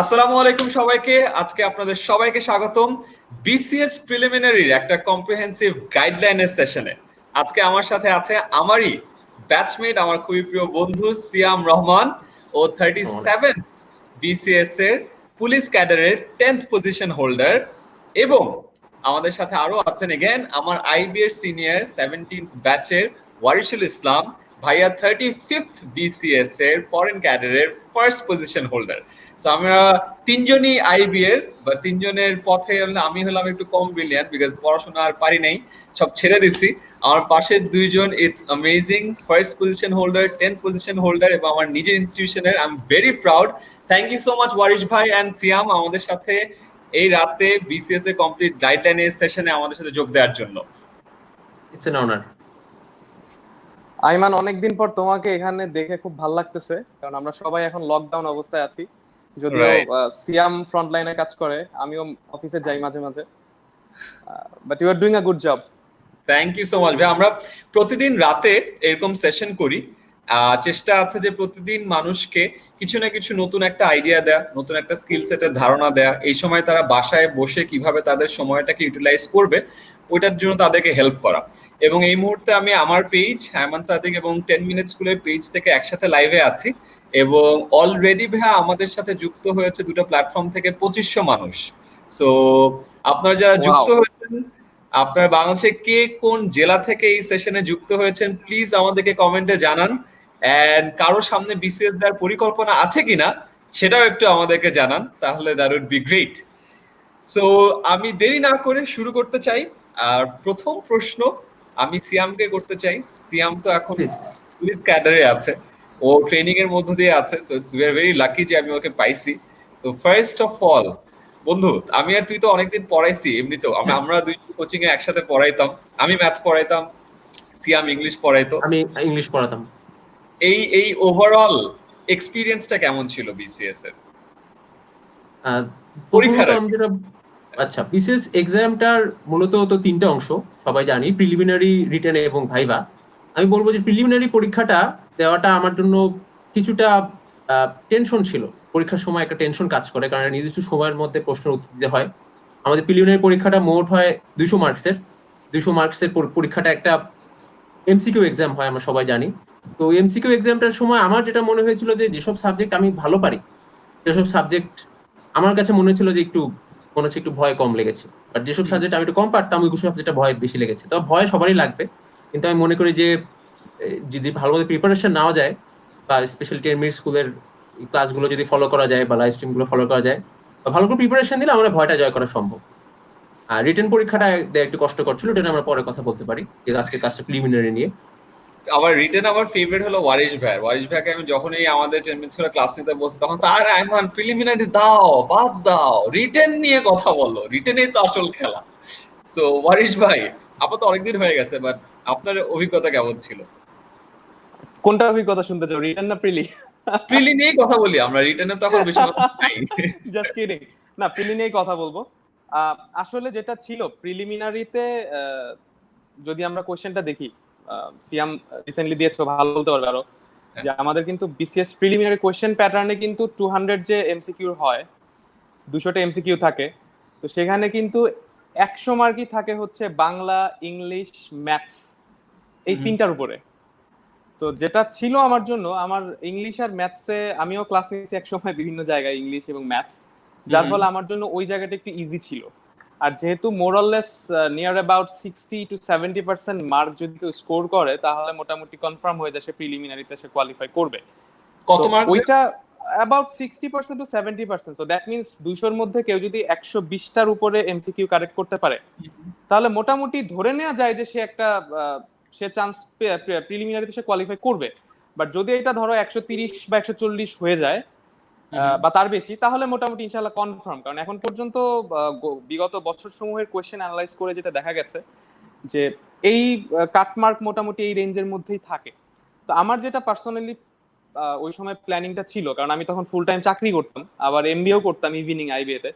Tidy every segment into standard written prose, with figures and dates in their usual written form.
আসসালামু আলাইকুম সবাইকে। আজকে আপনাদের সবাইকে স্বাগতম বিসিএস প্রিলিমিনারির একটা কম্প্রিহেন্সিভ গাইডলাইনের সেশনে। আজকে আমার সাথে আছে আমারই ব্যাচমেট, আমার খুবই প্রিয় বন্ধু সিয়াম রহমান। ও 37th বিসিএস এর পুলিশ ক্যাডারের 10th পজিশন হোল্ডার। এবং আমাদের সাথে আরো আছেন এগেন আমার আইবি এর সিনিয়র 17th ব্যাচের ওয়ারিসুল ইসলাম ভাইয়া, 35th বিসিএস এর ফরেন ক্যাডারের ফার্স্ট পজিশন হোল্ডার। সো আমরা তিনজনই আইবি এর বা তিনজনের পথে আমি হলাম একটু কম ব্রিলিয়ান্ট, বিকজ পড়াশোনা আর পারি নাই, সব ছেড়ে দিছি। আমার পাশে দুইজন it's amazing first position holder, 10th position holder, এবং আমার নিজের ইনস্টিটিউশনের। I am very proud. Thank you so much Warish ভাই অ্যান্ড সিয়াম আমাদের সাথে এই রাতে বিসিএস এর কমপ্লিট গাইডলাইনের সেশনে আমাদের সাথে যোগ দেওয়ার জন্য। It's an honour. আইমান, অনেকদিন পর তোমাকে এখানে দেখে খুব ভালো লাগতেছে, কারণ আমরা সবাই এখন লকডাউন অবস্থায় আছি। যদিও সিয়াম ফ্রন্ট লাইনে কাজ করে, আমিও অফিসে যাই মাঝে মাঝে, but you are doing a good job. Thank you so much ভাই। আমরা প্রতিদিন রাতে এরকম সেশন করি। চেষ্টা আছে যে প্রতিদিন মানুষকে কিছু না কিছু নতুন একটা আইডিয়া দেয়া, নতুন একটা স্কিল সেটের ধারণা দেয়া, এই সময় তারা বাসায় বসে কিভাবে তাদের সময়টাকে ইউটিলাইজ করবে ওইটার জন্য তাদেরকে হেল্প করা। এবং এই মুহূর্তে আমি আমার পেজ আয়মান সাদিক এবং 10 মিনিট স্কুলের পেজ থেকে একসাথে লাইভে আছি, এবং অলরেডি ভাইয়া আমাদের সাথে যুক্ত হয়েছে দুটো প্ল্যাটফর্ম থেকে 2500 মানুষ। সো আপনারা যারা যুক্ত হয়েছেন, আপনারা বাংলাদেশে কে কোন জেলা থেকে এই সেশনে যুক্ত হয়েছেন প্লিজ আমাদেরকে কমেন্টে জানান। এন্ড কারো সামনে বিসিএস দেওয়ার পরিকল্পনা আছে কিনা সেটাও একটু আমাদেরকে জানান, তাহলে that would be great. So আমি দেরি না করে শুরু করতে চাই। আর প্রথম প্রশ্ন আমি সিয়ামকে করতে চাই। সিয়াম তো এখন পুলিশ ক্যাডারে আছে, ও ট্রেনিং এর মধ্য দিয়ে আছে। সো ইটস ভেরি লাকি যে আমি ওকে পাইছি। সো ফার্স্ট অফ অল বন্ধু, আমি আর তুই তো অনেকদিন পড়াইছি, এমনিতেও আমরা দুই কোচিং এ একসাথে পড়াইতাম। আমি ম্যাথস পড়াইতাম, সিয়াম ইংলিশ পড়াইতো। আমি ইংলিশ পড়াতাম। এই ওভারঅল এক্সপেরিয়েন্সটা কেমন ছিল বিসিএস এর পরীক্ষার? আচ্ছা, বিসিএস এক্সামটার মূলত তো তিনটা অংশ সবাই জানি, প্রিলিমিনারি, রিটেন এবং ভাইভা। আমি বলবো যে প্রিলিমিনারি পরীক্ষাটা দেওয়াটা আমার জন্য কিছুটা টেনশন ছিল। পরীক্ষার সময় একটা টেনশন কাজ করে, কারণ নির্দিষ্ট সময়ের মধ্যে প্রশ্নের উত্তর দিতে হয়। আমাদের প্রিলিমিনারি পরীক্ষাটা মোট হয় 200 মার্কসের। 200 মার্কসের পরীক্ষাটা একটা এমসিকিউ এক্সাম হয়, আমরা সবাই জানি। তো এমসিকিউ এক্সামটার সময় আমার যেটা মনে হয়েছিল যে যেসব সাবজেক্ট আমি ভালো পারি, যেসব সাবজেক্ট আমার কাছে মনে হচ্ছিল যে একটু ভয় কম লেগেছে, বাট যেসব সাবজেক্ট আমি একটু কম পারতাম ওই সাবজেক্টটা ভয় বেশি লেগেছে। তো ভয় সবারই লাগবে, কিন্তু আমি মনে করি যে যদি ভালোভাবে প্রিপারেশন নেওয়া যায়, বা স্পেশালি 10 মিনিট স্কুলের ক্লাসগুলো যদি ফলো করা যায় বা লাইভ স্ট্রিমগুলো ফলো করা যায় বা ভালো করে প্রিপারেশন দিলে আমার ভয়টা জয় করা সম্ভব। আর রিটেন পরীক্ষাটা একটু কষ্টকর ছিল, এটা আমরা পরে কথা বলতে পারি, যে আজকে কাজটা প্রিলিমিনারি নিয়ে। আমার রিটেন আমার ফেভারিট হলো ওয়ারিশ ভাই। ওয়ারিশ ভাইকে আমি যখনই আমাদের 10 মিনিটস করে ক্লাস নিতে বসছি তখন স্যার আইমান প্রিলিমিনারি দাও, বাদ দাও, রিটেন নিয়ে কথা বলো, রিটেনেই তো আসল খেলা। সো ওয়ারিশ ভাই, আপনার তো অনেকদিন হয়ে গেছে, বাট আপনার অভিজ্ঞতা কেমন ছিল? কোনটা অভিজ্ঞতা শুনতে চাও, রিটেন না প্রিলি? প্রিলি নিয়ে কথা বলি আমরা, রিটেনে তো এখন বেশি মানুষ নাই। Just kidding. না, প্রিলি নিয়ে কথা বলবো। আসলে যেটা ছিল প্রিলিমিনারিতে, যদি আমরা কোশ্চেনটা দেখি, সিয়াম রিসেন্টলি দিয়েছো, ভালো বলতে পারবে আরো, যে আমাদের কিন্তু বিসিএস প্রিলিমিনারি কোশ্চেন প্যাটার্নে কিন্তু 200 যে এমসিকিউ হয়, 200টা এমসিকিউ থাকে। তো সেখানে কিন্তু 100 মার্কই থাকে হচ্ছে বাংলা, ইংলিশ, ম্যাথস, এই তিনটার উপরে। তো যেটা ছিল আমার জন্য, আমার ইংলিশ আর ম্যাথসে আমিও ক্লাস নিয়েছি একসময় বিভিন্ন জায়গায়, ইংলিশ এবং ম্যাথস, যার ফলে আমার জন্য ওই জায়গাটা একটু ইজি ছিল। আর যেহেতু মোরাললেস নিয়ার অ্যাবাউট 60 to 70% মার্ক যদি কেউ স্কোর করে, তাহলে মোটামুটি কনফার্ম হয়ে যায় সে প্রিলিমিনারিতে সে কোয়ালিফাই করবে। কত মার্ক? ওইটা about 60% to 70%। So that means 200 এর মধ্যে কেউ যদি 120টার উপরে এমসিকিউ কারেক্ট করতে পারে, তাহলে মোটামুটি ধরে নেওয়া যায় যে সে একটা সে চান্স প্রিলিমিনারিতে সে কোয়ালিফাই করবে। বাট যদি এটা ধরো 130 বা 140 হয়ে যায় বা তার বেশি, তাহলে মোটামুটি ইনশাআল্লাহ কনফার্ম। কারণ এখন পর্যন্ত বিগত বছর সমূহের কোয়েশ্চেন অ্যানালাইজ করে যেটা দেখা গেছে যে এই কাটমার্ক মোটামুটি এই রেঞ্জের মধ্যেই থাকে। তো আমার যেটা পার্সোনালি ওই সময় প্ল্যানিংটা ছিল, কারণ আমি তখন ফুল টাইম চাকরি করতাম, আবার এমবিএও করতাম ইভিনিং আইবিএতে।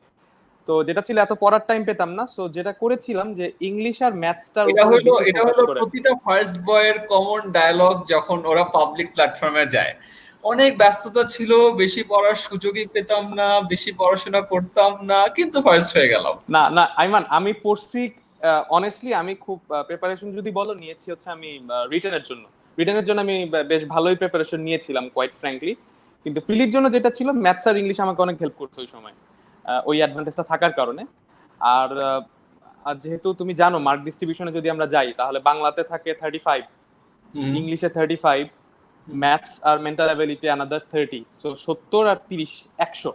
তো যেটা ছিল এত পড়ার টাইম পেতাম না, সো যেটা করেছিলাম যে ইংলিশ আর ম্যাথসটার উপরে বেশি ফোকাস করে। প্রতিটা ফার্স্ট বয়ের কমন ডায়ালগ যখন ওরা পাবলিক প্ল্যাটফর্মে যায়, অনেক ব্যস্ততা ছিল, বেশি পড়ার সুযোগই পেতাম না, বেশি পড়াশোনা করতাম না, কিন্তু ফার্স্ট হয়ে গেলাম। না না আইমান, আমি পড়ছি অনেস্টলি, আমি খুব প্রিপারেশন যদি বলো নিয়েছি হচ্ছে আমি রিটেনের জন্য। রিটেনের জন্য আমি বেশ ভালোই প্রিপারেশন নিয়েছিলাম কোয়াইট ফ্র্যাঙ্কলি, কিন্তু প্রিলির জন্য যেটা ছিল ম্যাথস আর ইংলিশ আমাকে অনেক হেল্প করছে ওই সময়, ওই অ্যাডভান্টেজটা থাকার কারণে। আর আর যেহেতু তুমি জানো মার্ক ডিস্ট্রিবিউশনে যদি আমরা যাই তাহলে বাংলাতে থাকে 35, হুম, ইংলিশে 35, ম্যাথস আর মেন্টাল অ্যাবিলিটি আনাদার 30, সো 70 আর 30 100।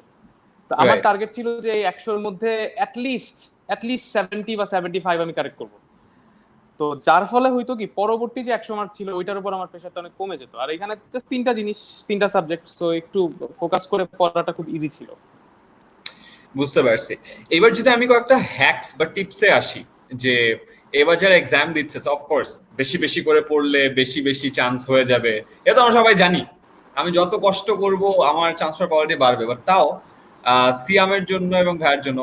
তো আমার রাইট। টার্গেট ছিল যে এই 100-র মধ্যে অ্যাটলিস্ট 70 বা 75 আমি কারেক্ট করব। তো যার ফলে হইতো কি পরবর্তী যে 100 মার্ক ছিল ওইটার উপর আমার প্রেশারটা অনেক কমে যেত। আর এখানে জাস্ট তিনটা জিনিস, তিনটা সাবজেক্ট, তো একটু ফোকাস করে পড়াটা খুব ইজি ছিল। বুঝতে পারছি। এবার যদি আমি কয়েকটা হ্যাকস বা টিপসে আসি, যে এবার যারা এক্সাম দিচ্ছে অফকোর্স বেশি বেশি করে পড়লে বেশি বেশি চান্স হয়ে যাবে, এটা তো আমরা সবাই জানি। আমি যত কষ্ট করব আমার চান্স পাওয়ার প্রবাবিলিটি বাড়বে, বাট তাও সিয়ামের জন্য এবং ভাইয়ের জন্য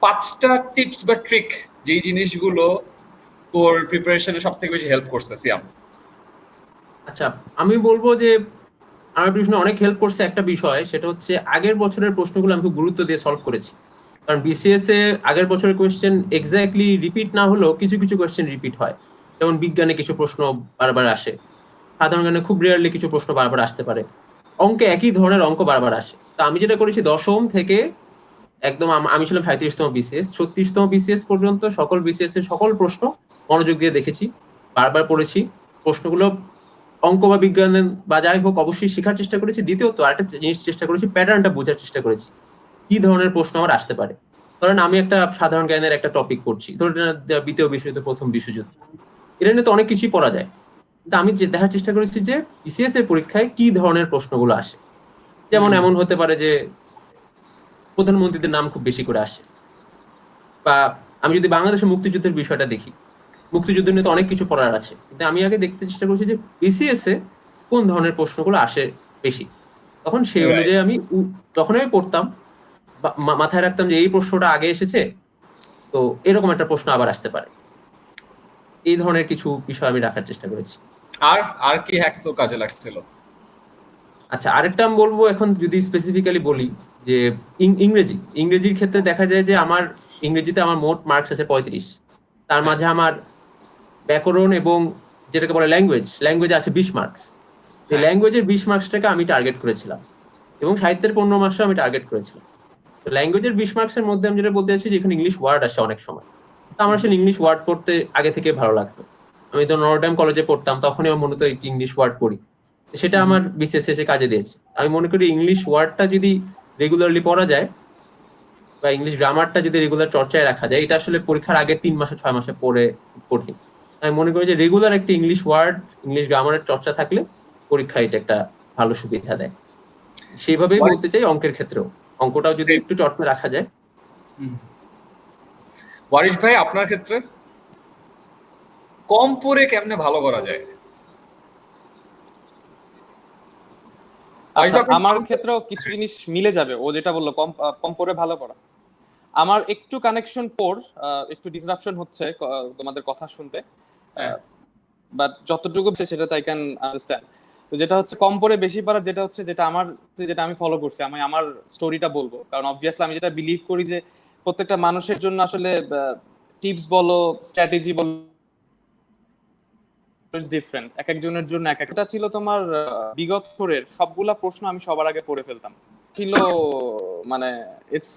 5টা টিপস বা ট্রিক, যেই জিনিসগুলো তোর প্রিপারেশনে সব থেকে বেশি হেল্প করছে সিয়াম। আচ্ছা, আমি বলবো যে আমার পিছনে অনেক হেল্প করছে একটা বিষয়, সেটা হচ্ছে আগের বছরের প্রশ্নগুলো আমি খুব গুরুত্ব দিয়ে সলভ করেছি। কারণ বিসিএস এ আগের বছরের কোয়েশ্চেন এক্স্যাক্টলি রিপিট না হলেও কিছু কিছু কোয়েশ্চেন রিপিট হয়। যেমন বিজ্ঞানে কিছু প্রশ্ন বারবার আসে, সাধারণ জ্ঞানে খুব রেয়ারলি কিছু প্রশ্ন বারবার আসতে পারে, অঙ্কে একই ধরনের অঙ্ক বারবার আসে। তো আমি যেটা করেছি দশম থেকে একদম আমি ছিলাম 37তম বিসিএস, 36তম বিসিএস পর্যন্ত সকল বিসিএস এর সকল প্রশ্ন মনোযোগ দিয়ে দেখেছি, বারবার পড়েছি প্রশ্নগুলো, অঙ্ক বা বিজ্ঞান বা যাই হোক অবশ্যই শেখার চেষ্টা করেছি। দ্বিতীয়ত আরেকটা জিনিস চেষ্টা করেছি, প্যাটার্নটা বোঝার চেষ্টা করেছি কি ধরনের প্রশ্ন আমার আসতে পারে। ধরেন আমি একটা সাধারণ জ্ঞানের একটা টপিক পড়ছি, ধরেন দ্বিতীয় বিশ্বযুদ্ধ, প্রথম বিশ্বযুদ্ধ, এটা নিয়ে তো অনেক কিছুই পড়া যায়। কিন্তু আমি যে দেখার চেষ্টা করেছি যে বিসিএস এর পরীক্ষায় কি ধরনের প্রশ্নগুলো আসে। যেমন এমন হতে পারে যে প্রধানমন্ত্রীদের নাম খুব বেশি করে আসে, বা আমি যদি বাংলাদেশের মুক্তিযুদ্ধের বিষয়টা দেখি, মুক্তিযুদ্ধ নিয়ে তো অনেক কিছু পড়ার আছে, কিন্তু আমি আগে দেখতে চেষ্টা করছি যে বিসিএস এ কোন ধরনের প্রশ্নগুলো আসে বেশি। তখন সেই রাইট। অনুযায়ী আমি তখন আমি পড়তাম, মাথায় রাখতাম যে এই প্রশ্নটা আগে এসেছে, তো এরকম একটা প্রশ্ন আবার আসতে পারে। এই ধরনের কিছু বিষয় আমি রাখার চেষ্টা করেছি। আর আর কি হ্যাকস ও কাজে লাগছিল? আচ্ছা, আরেকটা আমি বলবো, এখন যদি স্পেসিফিক্যালি বলি যে ইংরেজির ক্ষেত্রে দেখা যায় যে আমার ইংরেজিতে আমার মোট মার্কস আছে 35, তার হ্যাঁ। মাঝে আমার ব্যাকরণ এবং যেটাকে বলে ল্যাঙ্গুয়েজ আছে 20 মার্কস। এই হ্যাঁ। ল্যাঙ্গুয়েজের 20 মার্কসটাকে আমি টার্গেট করেছিলাম, এবং সাহিত্যের 15 মার্কসও আমি টার্গেট করেছিলাম। তো ল্যাঙ্গুয়েজের 20 মার্কসের মধ্যে আমি যেটা বলতে চাইছি যে এখানে ইংলিশ ওয়ার্ড আসে অনেক সময়। তো আমার আসলে ইংলিশ ওয়ার্ড পড়তে আগে থেকে ভালো লাগতো। আমি তো নটরডেম কলেজে পড়তাম, তখনই আমার মনে হতো ইংলিশ ওয়ার্ড পড়ি, সেটা আমার বিশেষ শেষে কাজে দিয়েছে। আমি মনে করি ইংলিশ ওয়ার্ডটা যদি রেগুলারলি পড়া যায়, বা ইংলিশ গ্রামারটা যদি রেগুলার চর্চায় রাখা যায়, এটা আসলে পরীক্ষার আগের 3 মাসে 6 মাসে পড়ে খুব কঠিন। আমি মনে করি যে রেগুলার একটা ইংলিশ ওয়ার্ড, ইংলিশ গ্রামারের চর্চা থাকলে পরীক্ষায় এটা একটা ভালো সুবিধা দেয়। সেইভাবেই বলতে চাই অঙ্কের ক্ষেত্রেও, অঙ্কটাও যদি একটু চর্চা রাখা যায়। ওয়ারিশ ভাই, আপনার ক্ষেত্রে কম পড়ে কেমনে ভালো করা যায়? ওয়ারিশ আচ্ছা, ভাই, আপনার আমার ক্ষেত্রেও কিছু জিনিস মিলে যাবে, ও যেটা বললো কম কম পড়ে ভালো করা। আমার একটু কানেকশন পোর, একটু ডিসরাপশন হচ্ছে তোমাদের কথা শুনতে, হ্যাঁ। বাট যতটুকু সেটা আই ক্যান আন্ডারস্ট্যান্ড। তো যেটা হচ্ছে কম পড়ে বেশি পড়া, যেটা হচ্ছে যেটা আমি ফলো করছি, আমি আমার স্টোরিটা বলবো, কারণ অবভিয়াসলি আমি যেটা বিলিভ করি যে প্রত্যেকটা মানুষের জন্য আসলে টিপস বলো, স্ট্র্যাটেজি বলো, ডিফারেন্ট, এক একজনের জন্য এক একটা। ছিল তোমার বিগত বছরের সবগুলা প্রশ্ন আমি সবার আগে পড়ে ফেলতাম, ছিল মানে ইটস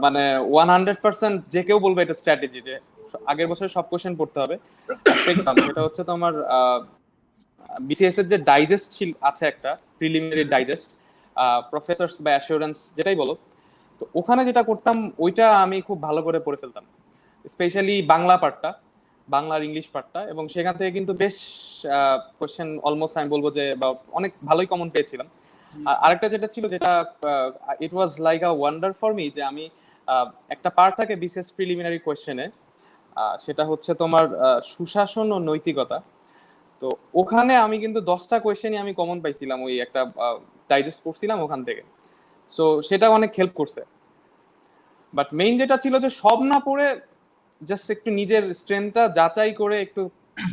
মানে 100% যে কেউ বলবে এটা স্ট্র্যাটেজি যে আগের বছরের সব কোশ্চেন পড়তে হবে। সেটা হচ্ছে তোমার বিসিএস এর যে ডাইজেস্ট আছে একটা প্রিলিমিনারি ডাইজেস্ট, প্রফেসরস বা অ্যাসিওরেন্স যেটাই বলো, তো ওখানে যেটা করতাম ওইটা আমি খুব ভালো করে পড়ে ফেলতাম, স্পেশালি বাংলা পার্টটা, বাংলার ইংলিশ পার্টটা, এবং সেখান থেকে কিন্তু বেশ কোশ্চেন অলমোস্ট আমি বলবো যে বা অনেক ভালোই কমন পেয়েছিলাম। আর আরেকটা যেটা ছিল, যেটা it was like a wonder for me, যে আমি একটা পার্ট থাকে বিসিএস প্রিলিমিনারি কোশ্চেনে, সেটা হচ্ছে তোমার সুশাসন ও নৈতিকতা। তো ওখানে আমি কিন্তু 10টা কোয়েশ্চেনই আমি কমন পাইছিলাম, ওই একটা ডাইজেস্ট করছিলাম ওখান থেকে। সো সেটা অনেক হেল্প করছে। বাট মেইন যেটা ছিল যে সব না পড়ে জাস্ট একটু নিজের স্ট্রেংথটা যাচাই করে একটু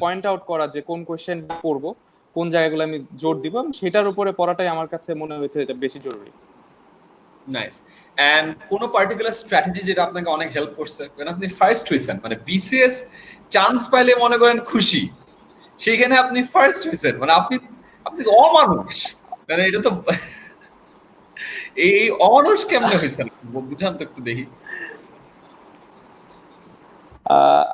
পয়েন্ট আউট করা যে কোন কোয়েশ্চেন পড়বো, কোন জায়গাগুলো আমি জোর দিব, এবং সেটার উপরে পড়াটাই আমার কাছে মনে হয়েছে এটা বেশি জরুরি। নাইস। এন্ড কোন পার্টিকুলার স্ট্র্যাটেজি যেটা আপনাকে অনেক হেল্প করছে when আপনি ফার্স্ট হইছেন, মানে বিসিএস চান্স পাইলে মনে করেন খুশি, সেখানে আপনি ফার্স্ট হইছেন, মানে আপনি আপনি অমানুষ, মানে এটা তো এই অমানুষ কেমনে হইছেন বুঝান তো একটু দেখি। আহ,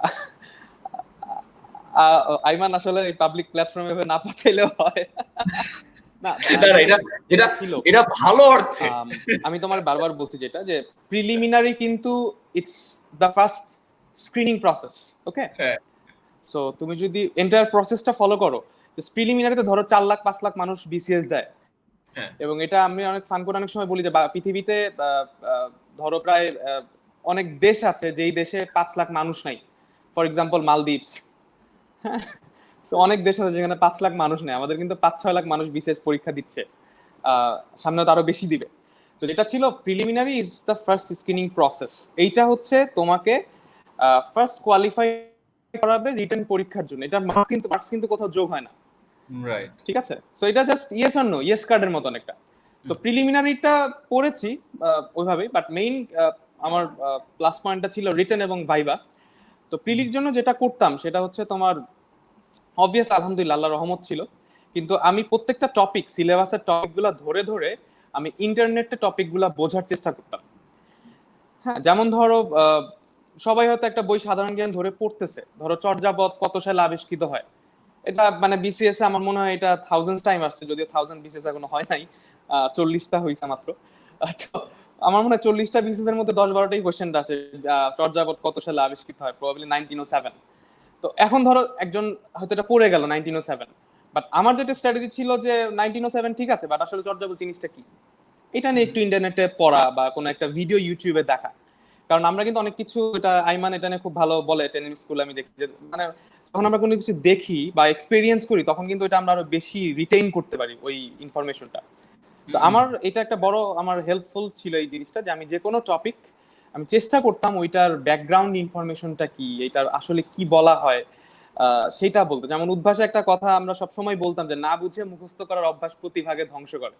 আইমান আসলে পাবলিক প্ল্যাটফর্মে না পাঠাইলেও হয় না। দাঁড়া, এটা এটা ছিল এটা ভালো অর্থে। আমি তোমার বারবার বলছি যেটা, যে প্রিলিমিনারি কিন্তু it's the first screening process, okay? হ্যাঁ সো তুমি যদি এন্টায়ার প্রসেসটা ফলো করো, প্রিলিমিনারিতে ধরো 4 লাখ 5 লাখ মানুষ বিসিএস দেয়, হ্যাঁ এবং এটা আমি অনেক ফান করে অনেক সময় বলি যে পৃথিবীতে ধরো প্রায় অনেক দেশ আছে যেই দেশে 5 লাখ মানুষ নাই, ফর এক্সাম্পল মালদ্বীপস। হ্যাঁ, সো অনেক দেশ আছে যেখানে 5 লাখ মানুষ নেই, আমাদের কিন্তু 5-6 লাখ মানুষ বিসিএস পরীক্ষা দিচ্ছে, সামনে তো আরো বেশি দিবে। তো যেটা ছিল preliminary is the first screening process, এইটা হচ্ছে তোমাকে ফার্স্ট কোয়ালিফাই করাবে রিটেন পরীক্ষার জন্য। এটা মার্কস কিন্তু কোথাও যোগ হয় না, রাইট। ঠিক আছে? সো এটা just yes or no, yes কার্ডের মতন একটা। তো প্রিলিমিনারিটা পড়েছি ওইভাবেই, বাট মেইন আমার প্লাস পয়েন্টটা ছিল রিটেন এবং ভাইভা। তো প্রিলির জন্য যেটা করতাম সেটা হচ্ছে তোমার অবভিয়াস আলহামদুলিল্লাহ আল্লাহর রহমত ছিল, কিন্তু আমি প্রত্যেকটা টপিক, সিলেবাসের টপিকগুলো ধরে ধরে আমি ইন্টারনেটে টপিকগুলো বোঝার চেষ্টা করতাম। হ্যাঁ, যেমন ধরো সবাই হয়তো একটা বই সাধারণ জ্ঞান ধরে পড়তেছে, ধরো চর্যাপদ কত সালে আবিষ্কৃত হয়, এটা মানে বিসিএস আমার মনে হয় এটা থাউজেন্ডস টাইম আসছে, যদিও 1000 বিসিএস এখনো হয় নাই, 40টা হয়েছে মাত্র। তো আমার মনে হয় 40টা বিসিএস এর মধ্যে 10-12টাই কোশ্চেন আসে চর্যাপদ কত সালে আবিষ্কৃত হয়, প্রবাবলি 1907। তো এখন ধরো একজন হয়তো এটা পড়ে গেল 1907, বাট আমার যেটা স্ট্র্যাটেজি ছিল যে 1907 ঠিক আছে, বাট আসলে চর্যাপদ জিনিসটা কি, এটা নিয়ে একটু ইন্টারনেটে পড়া বা কোনো একটা ভিডিও ইউটিউবে দেখা। কারণ আমরা কিন্তু অনেক কিছু, এটা আইমান এটা নিয়ে খুব ভালো বলে, ট্রেনিং স্কুলে আমি দেখছি যে মানে যখন আমরা কোনো কিছু দেখি বা এক্সপেরিয়েন্স করি তখন কিন্তু এটা আমরা আরো বেশি রিটেইন করতে পারি ওই ইনফরমেশনটা। তো আমার এটা একটা বড় আমার হেল্পফুল ছিল এই জিনিসটা, যে আমি যে কোনো টপিক আমি চেষ্টা করতাম ওইটার ব্যাকগ্রাউন্ড ইনফরমেশনটা কি, এটার আসলে কি বলা হয় সেটা বলতো। যেমন উদ্ভাসে একটা কথা আমরা সবসময় বলতাম যে না বুঝে মুখস্থ করার অভ্যাস প্রতিভাগে ধ্বংস করে।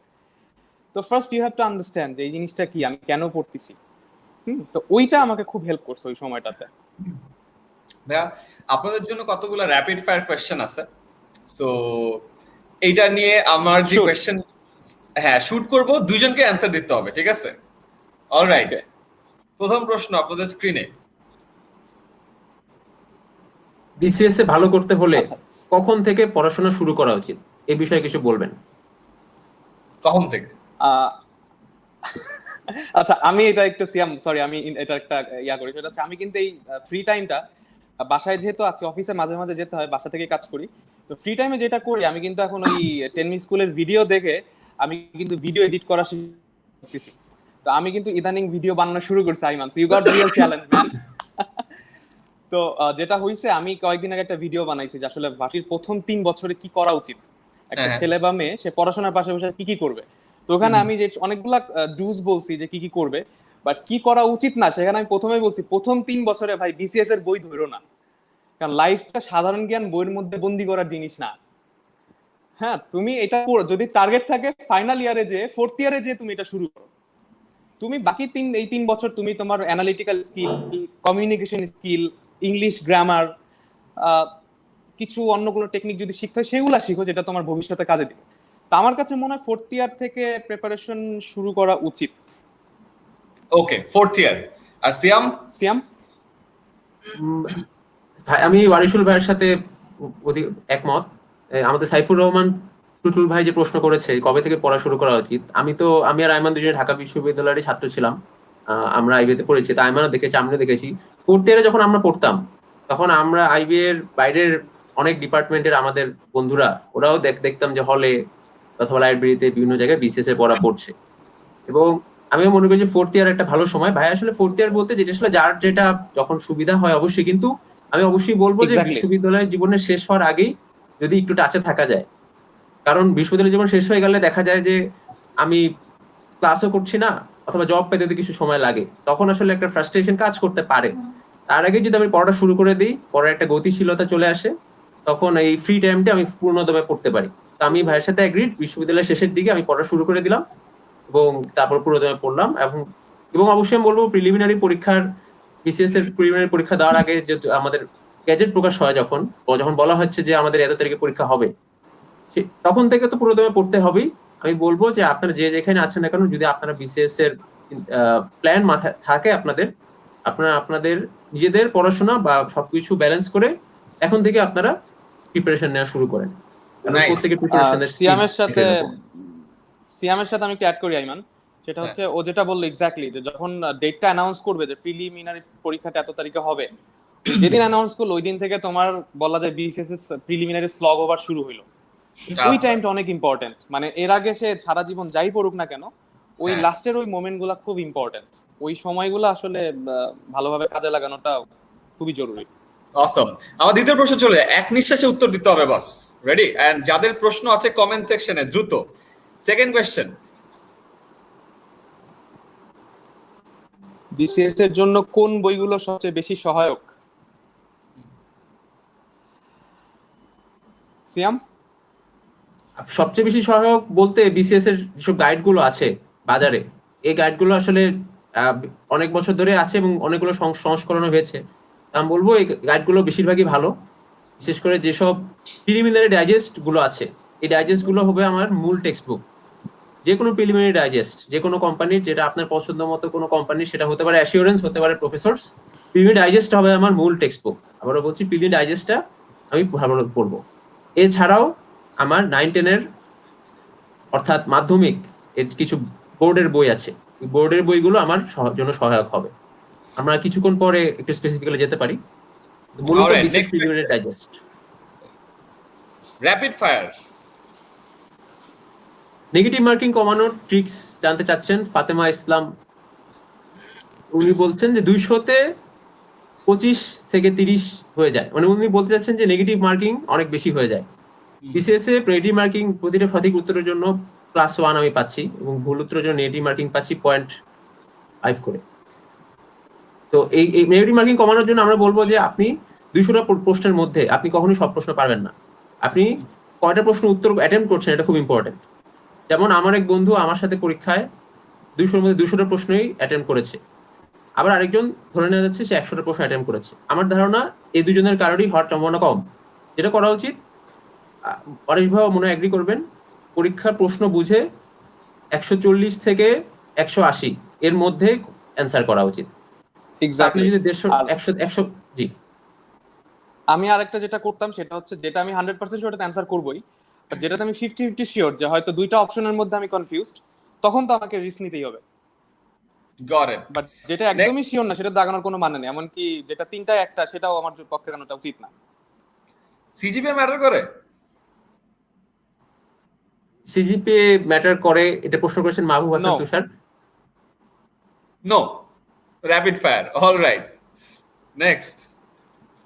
তো first you have to understand যে এই জিনিসটা কি, আমি কেন পড়তেছি। তো ওইটা আমাকে খুব হেল্প করছে ওই সময়টাতে। ভাইয়া, আপনাদের জন্য কতগুলো র্যাপিড ফায়ার কোয়েশ্চেন আছে, সো এইটা নিয়ে আমার যে Shoot. কোয়েশ্চেন, হ্যাঁ শুট করব, দুইজনকে অ্যানসার দিতে হবে, ঠিক আছে? অলরাইট। Okay. প্রথম প্রশ্ন আপনাদের স্ক্রিনে। বিসিএস এ ভালো করতে হলে আচ্ছা। কখন থেকে পড়াশোনা শুরু করা উচিত, এই বিষয়ে কিছু বলবেন? কখন থেকে? আহ, আচ্ছা আমি এটা একটু সিয়াম সরি, আমি এটা একটা ইয়া করি, সেটা হচ্ছে আমি কিন্তু এই ফ্রি টাইমটা বাসায় যেহেতু আজকে অফিসে মাঝে মাঝে যেতে হয়, বাসা থেকে কাজ করি, তো ফ্রি টাইমে যেটা করি আমি কিন্তু এখন ওই টেনমি স্কুলের ভিডিও দেখে আমি কিন্তু ভিডিও এডিট করা শিখতেছি। তো আমি কিন্তু ইদানিং ভিডিও বানানো শুরু করছি Aiman, so you got real challenge man. তো যেটা হইছে, আমি কয়েকদিন আগে একটা ভিডিও বানাইছি যে আসলে ভার্সিটির প্রথম 3 বছরে কি করা উচিত, একটা হ্যাঁ। ছেলে বা মেয়ে সে পড়াশোনার পাশাপাশি কি কি করবে। তো ওখানে আমি যে অনেকগুলা ডুজ বলছি যে কি কি করবে, বাট কি করা উচিত না সেখানে আমি প্রথমেই বলছি প্রথম 3 বছরে ভাই বিসিএস এর বই ধরো না, কারণ লাইফটা সাধারণ জ্ঞান বইয়ের মধ্যে বন্দি করার জিনিস না। হ্যাঁ, তুমি এটা যদি টার্গেট থাকে ফাইনাল ইয়ারে যে 4th ইয়ারে যে তুমি এটা শুরু করো, তুমি বাকি এই 3 বছর তুমি তোমার analytical skill, communication skill, English grammar, কিছু অন্য কোনো টেকনিক যদি শিখতে হয় সেগুলা শিখো যেটা তোমার ভবিষ্যতে কাজে দিবে। তো আমার কাছে মনে হয় 4th ইয়ার থেকে প্রিপারেশন শুরু করা উচিত। ওকে, 4th ইয়ার। আর সিয়াম? সিয়াম? ভাই আমি ওয়ারিসুল ভাইয়ের সাথে একমত। আমাদের সাইফুর রহমান টুটুল ভাই যে প্রশ্ন করেছে কবে থেকে পড়া শুরু করা উচিত, আমি আর আইমান দুজনে ঢাকা বিশ্ববিদ্যালয়ের ছাত্র ছিলাম, আমরা আইবিতে পড়েছি, তা আইমানও দেখেছি আমিও দেখেছি। 4th ইয়ারে যখন আমরা পড়তাম তখন আমরা আইবি এর বাইরের অনেক ডিপার্টমেন্টের আমাদের বন্ধুরা ওরাও দেখতাম যে হলে অথবা লাইব্রেরিতে বিভিন্ন জায়গায় বিসিএস এর পড়া পড়ছে, এবং আমিও মনে করি যে 4th ইয়ার একটা ভালো সময়। ভাই আসলে 4th ইয়ার বলতে যেটা আসলে যার যেটা যখন সুবিধা হয় অবশ্যই, কিন্তু আমি অবশ্যই বলবো যে Exactly. বিশ্ববিদ্যালয়ের জীবনের শেষ হওয়ার আগেই যদি একটু টাচে থাকা যায়, কারণ বিশ্ববিদ্যালয় জীবন শেষ হয়ে গেলে দেখা যায় যে আমি ক্লাসও করছি না অথবা জব পেতে যদি কিছু সময় লাগে, তখন আসলে একটা ফ্রাস্ট্রেশন কাজ করতে পারে। তার আগে যদি আমি পড়াটা শুরু করে দিই, পরে একটা গতিশীলতা চলে আসে, তখন এই ফ্রি টাইমটা আমি পূর্ণদমে পড়তে পারি। তো আমি ভাইয়ের সাথে এগ্রিড, বিশ্ববিদ্যালয়ের শেষের দিকে আমি পড়া শুরু করে দিলাম এবং তারপর পুরোদমে পড়লাম। এবং অবশ্যই আমি বলবো প্রিলিমিনারি পরীক্ষার, বিসিএস এর প্রিলিমিনারি পরীক্ষা দেওয়ার আগে যে আমাদের গ্যাজেট প্রকাশ হয়, যখন বলা হচ্ছে যে আমাদের এত তারিখে পরীক্ষা হবে, তখন থেকে তো পুরোদমে পড়তে হবেই। আমি বলবো যে আপনারা যে যেখানে আছেন না কেন, যদি আপনারা বিসিএস এর প্ল্যান মাথায় থাকে আপনাদের, আপনারা আপনাদের নিজেদের পড়াশোনা বা সবকিছু ব্যালেন্স করে এখন থেকে আপনারা প্রিপারেশন নেওয়া শুরু করেন। কারণ Nice. প্রত্যেকের প্রিপারেশনের সিয়ামের সাথে আমি একটু অ্যাড করি আইমান, সেটা হচ্ছে ও যেটা বললো এক্স্যাক্টলি, যে যখন ডেটটা অ্যানাউন্স করবে যে প্রিলিমিনারি পরীক্ষাটা এত তারিখে হবে, যেদিন অ্যানাউন্স করলো ওই দিন থেকে তোমার বলা যায় বিসিএস এর প্রিলিমিনারি স্লগ ওভার শুরু হইলো। ওই টাইমটা অনেক ইম্পর্টেন্ট, মানে এর আগে সে সারা জীবন যাই পড়ুক না কেন, ওই লাস্টের ওই মোমেন্ট গুলা খুব ইম্পর্টেন্ট। ওই সময়গুলো আসলে ভালোভাবে কাজে লাগানোটা খুবই জরুরি। অসম। আমার দ্বিতীয় প্রশ্ন চলে, এক নিঃশ্বাসে উত্তর দিতে হবে বাস। রেডি? এন্ড যাদের প্রশ্ন আছে কমেন্ট সেকশনে দ্রুত। সেকেন্ড কোশ্চেন, বিসিএস এর জন্য কোন বইগুলো সবচেয়ে বেশি সহায়ক? সিয়াম? সবচেয়ে বেশি সহায়ক বলতে বিসিএস এর যেসব গাইড গুলো আছে বাজারে, এই গাইড গুলো আসলে অনেক বছর ধরে আছে এবং অনেকগুলো সংস্করণও হয়েছে। আমি বলবো এই গাইড গুলো বেশিরভাগই ভালো। বিশেষ করে যেসব প্রিলিমিনারি ডাইজেস্ট গুলো আছে, এই ডাইজেস্ট গুলো হবে আমার মূল টেক্সট বুক। যে কোনো প্রিলিমিনারি ডাইজেস্ট, যে কোনো কোম্পানির, যেটা আপনার পছন্দ মতো কোনো কোম্পানির, সেটা হতে পারে অ্যাসিওরেন্স, হতে পারে প্রফেসরস, প্রিলিমিনারি ডাইজেস্ট হবে আমার মূল টেক্সট বুক। আবারও বলছি, প্রিলিমিনারি ডাইজেস্টটা আমি ভালো পড়বো। এছাড়াও আমার 9-10 অর্থাৎ মাধ্যমিক এর কিছু বোর্ডের বই আছে, বোর্ডের বইগুলো আমার জন্য সহায়ক হবে। আমরা কিছুক্ষণ পরে একটু স্পেসিফিক্যালি যেতে পারি। মূলত বিশেষ preliminary digest. Rapid fire. Negative marking কমানোর ট্রিক্স জানতে চাচ্ছেন ফাতেমা ইসলাম। উনি বলছেন যে 200-তে 25 থেকে 30 হয়ে যায়, মানে উনি বলতে চাচ্ছেন যে নেগেটিভ মার্কিং অনেক বেশি হয়ে যায়। বিসিএস এ নেগেটিভ মার্কিং প্রতিটা সঠিক উত্তরের জন্য +1 আমি পাচ্ছি এবং ভুল উত্তরের জন্য নেগেটিভ মার্কিং পাচ্ছি 0.5 করে। তো এই নেগেটিভ মার্কিং কমানোর জন্য আমরা বলবো যে আপনি 200টা প্রশ্নের মধ্যে আপনি কখনোই সব প্রশ্ন পারবেন না। আপনি কয়টা প্রশ্ন উত্তর অ্যাটেম্প্ট করছেন, এটা খুব ইম্পর্টেন্ট। যেমন আমার এক বন্ধু আমার সাথে পরীক্ষায় 200-র মধ্যে 200টা প্রশ্নই অ্যাটেম্প্ট করেছে, আবার আরেকজন ধরে নেওয়া যাচ্ছে সে 100টা প্রশ্ন অ্যাটেম্প্ট করেছে। আমার ধারণা এই দুজনের কারোরই হওয়ার সম্ভাবনা কম। যেটা করা উচিত, পরেশ ভাই মনে এগ্রি করবেন, পরীক্ষার প্রশ্ন বুঝে 140 থেকে 180 এর মধ্যে অ্যান্সার করা উচিত। আপনি যদি 150-100 জি। আমি আরেকটা যেটা করতাম সেটা হচ্ছে, যেটা আমি 100% শিওর অ্যান্সার করবই, বাট যেটাতে আমি 50-50 শিওর যে হয়তো দুইটা অপশনের মধ্যে আমি কনফিউজড, তখন তো আমাকে রিস্ক নিতেই হবে। Got it. বাট যেটা একদমই শিওর না সেটা দাগানোর কোনো মানে নেই, এমনকি যেটা তিনটায় একটা সেটাও আমার পক্ষে দাগানোটা উচিত না। সিজিপিএ ম্যাটার করে? সিজিপিএ ম্যাটার করে, এটা প্রশ্ন করেছেন Mahbub Hasan Tushar. No. Rapid fire. Alright, next.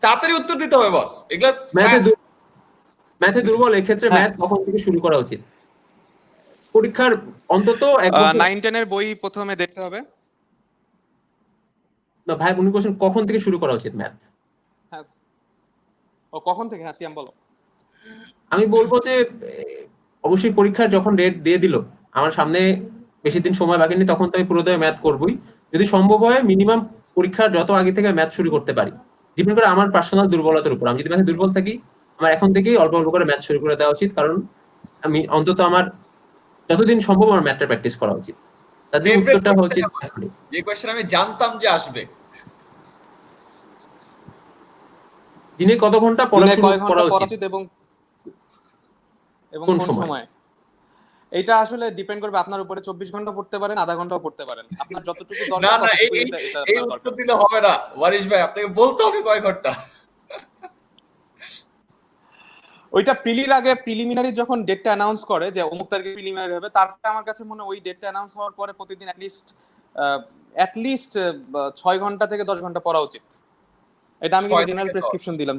তাড়াতাড়ি উত্তর দিতে হবে বস। এগুলা ম্যাথে দুর্বল, এক্ষেত্রে ম্যাথ কখন থেকে শুরু করা উচিত? পরীক্ষার অন্তত 9-10 এর বই প্রথমে দেখতে হবে। না ভাই, উনি কোশ্চেন কখন থেকে শুরু করা উচিত ম্যাথ? হ্যাঁ, ও কখন থেকে? হ্যাঁ সিয়াম বলো। আমি বলবো যে অবশ্যই পরীক্ষার যখন ডেট দিয়ে দিল, আমার সামনে বেশি দিন সময় বাকি নেই, তখন তো আমি পুরোদমে ম্যাথ করবই। যদি সম্ভব হয় মিনিমাম পরীক্ষার যত আগে থেকে ম্যাথ শুরু করতে পারি। ডিপেন্ড করে আমার পার্সোনাল দুর্বলতার উপর। আমি যদি ম্যাথে দুর্বল থাকি, আমার এখন থেকেই অল্প অল্প করে ম্যাথ শুরু করে দেওয়া উচিত, কারণ আমি অন্তত আমার যতদিন সম্ভব আমার ম্যাথটা প্র্যাকটিস করা উচিত। তাতে উত্তরটা হওয়া উচিত। যে কোশ্চেন আমি জানতাম যে আসবে, দিনে কত ঘন্টা পড়া উচিত এবং কোন সময়? এটা আসলে ডিপেন্ড করবে আপনার উপরে। 24 ঘন্টা পড়তে পারেন, আধা ঘন্টাও পড়তে পারেন, আপনার যতটুকু দরকার। না না, এই উত্তর দিলে হবে না ওয়ারিশ ভাই, আপনাকে বলতে হবে কয় ঘন্টা। ওইটা প্রিলির আগে, প্রিলিমিনারি যখন ডেটটা অ্যানাউন্স করে যে অমুক তারিখে প্রিলিমিনারি হবে, তারপরে আমার কাছে মনে হয় ওই ডেটটা অ্যানাউন্স হওয়ার পরে প্রতিদিন অ্যাটলিস্ট 6 ঘন্টা থেকে 10 ঘন্টা পড়া উচিত। এটা আমি জেনারেল প্রেসক্রিপশন দিলাম,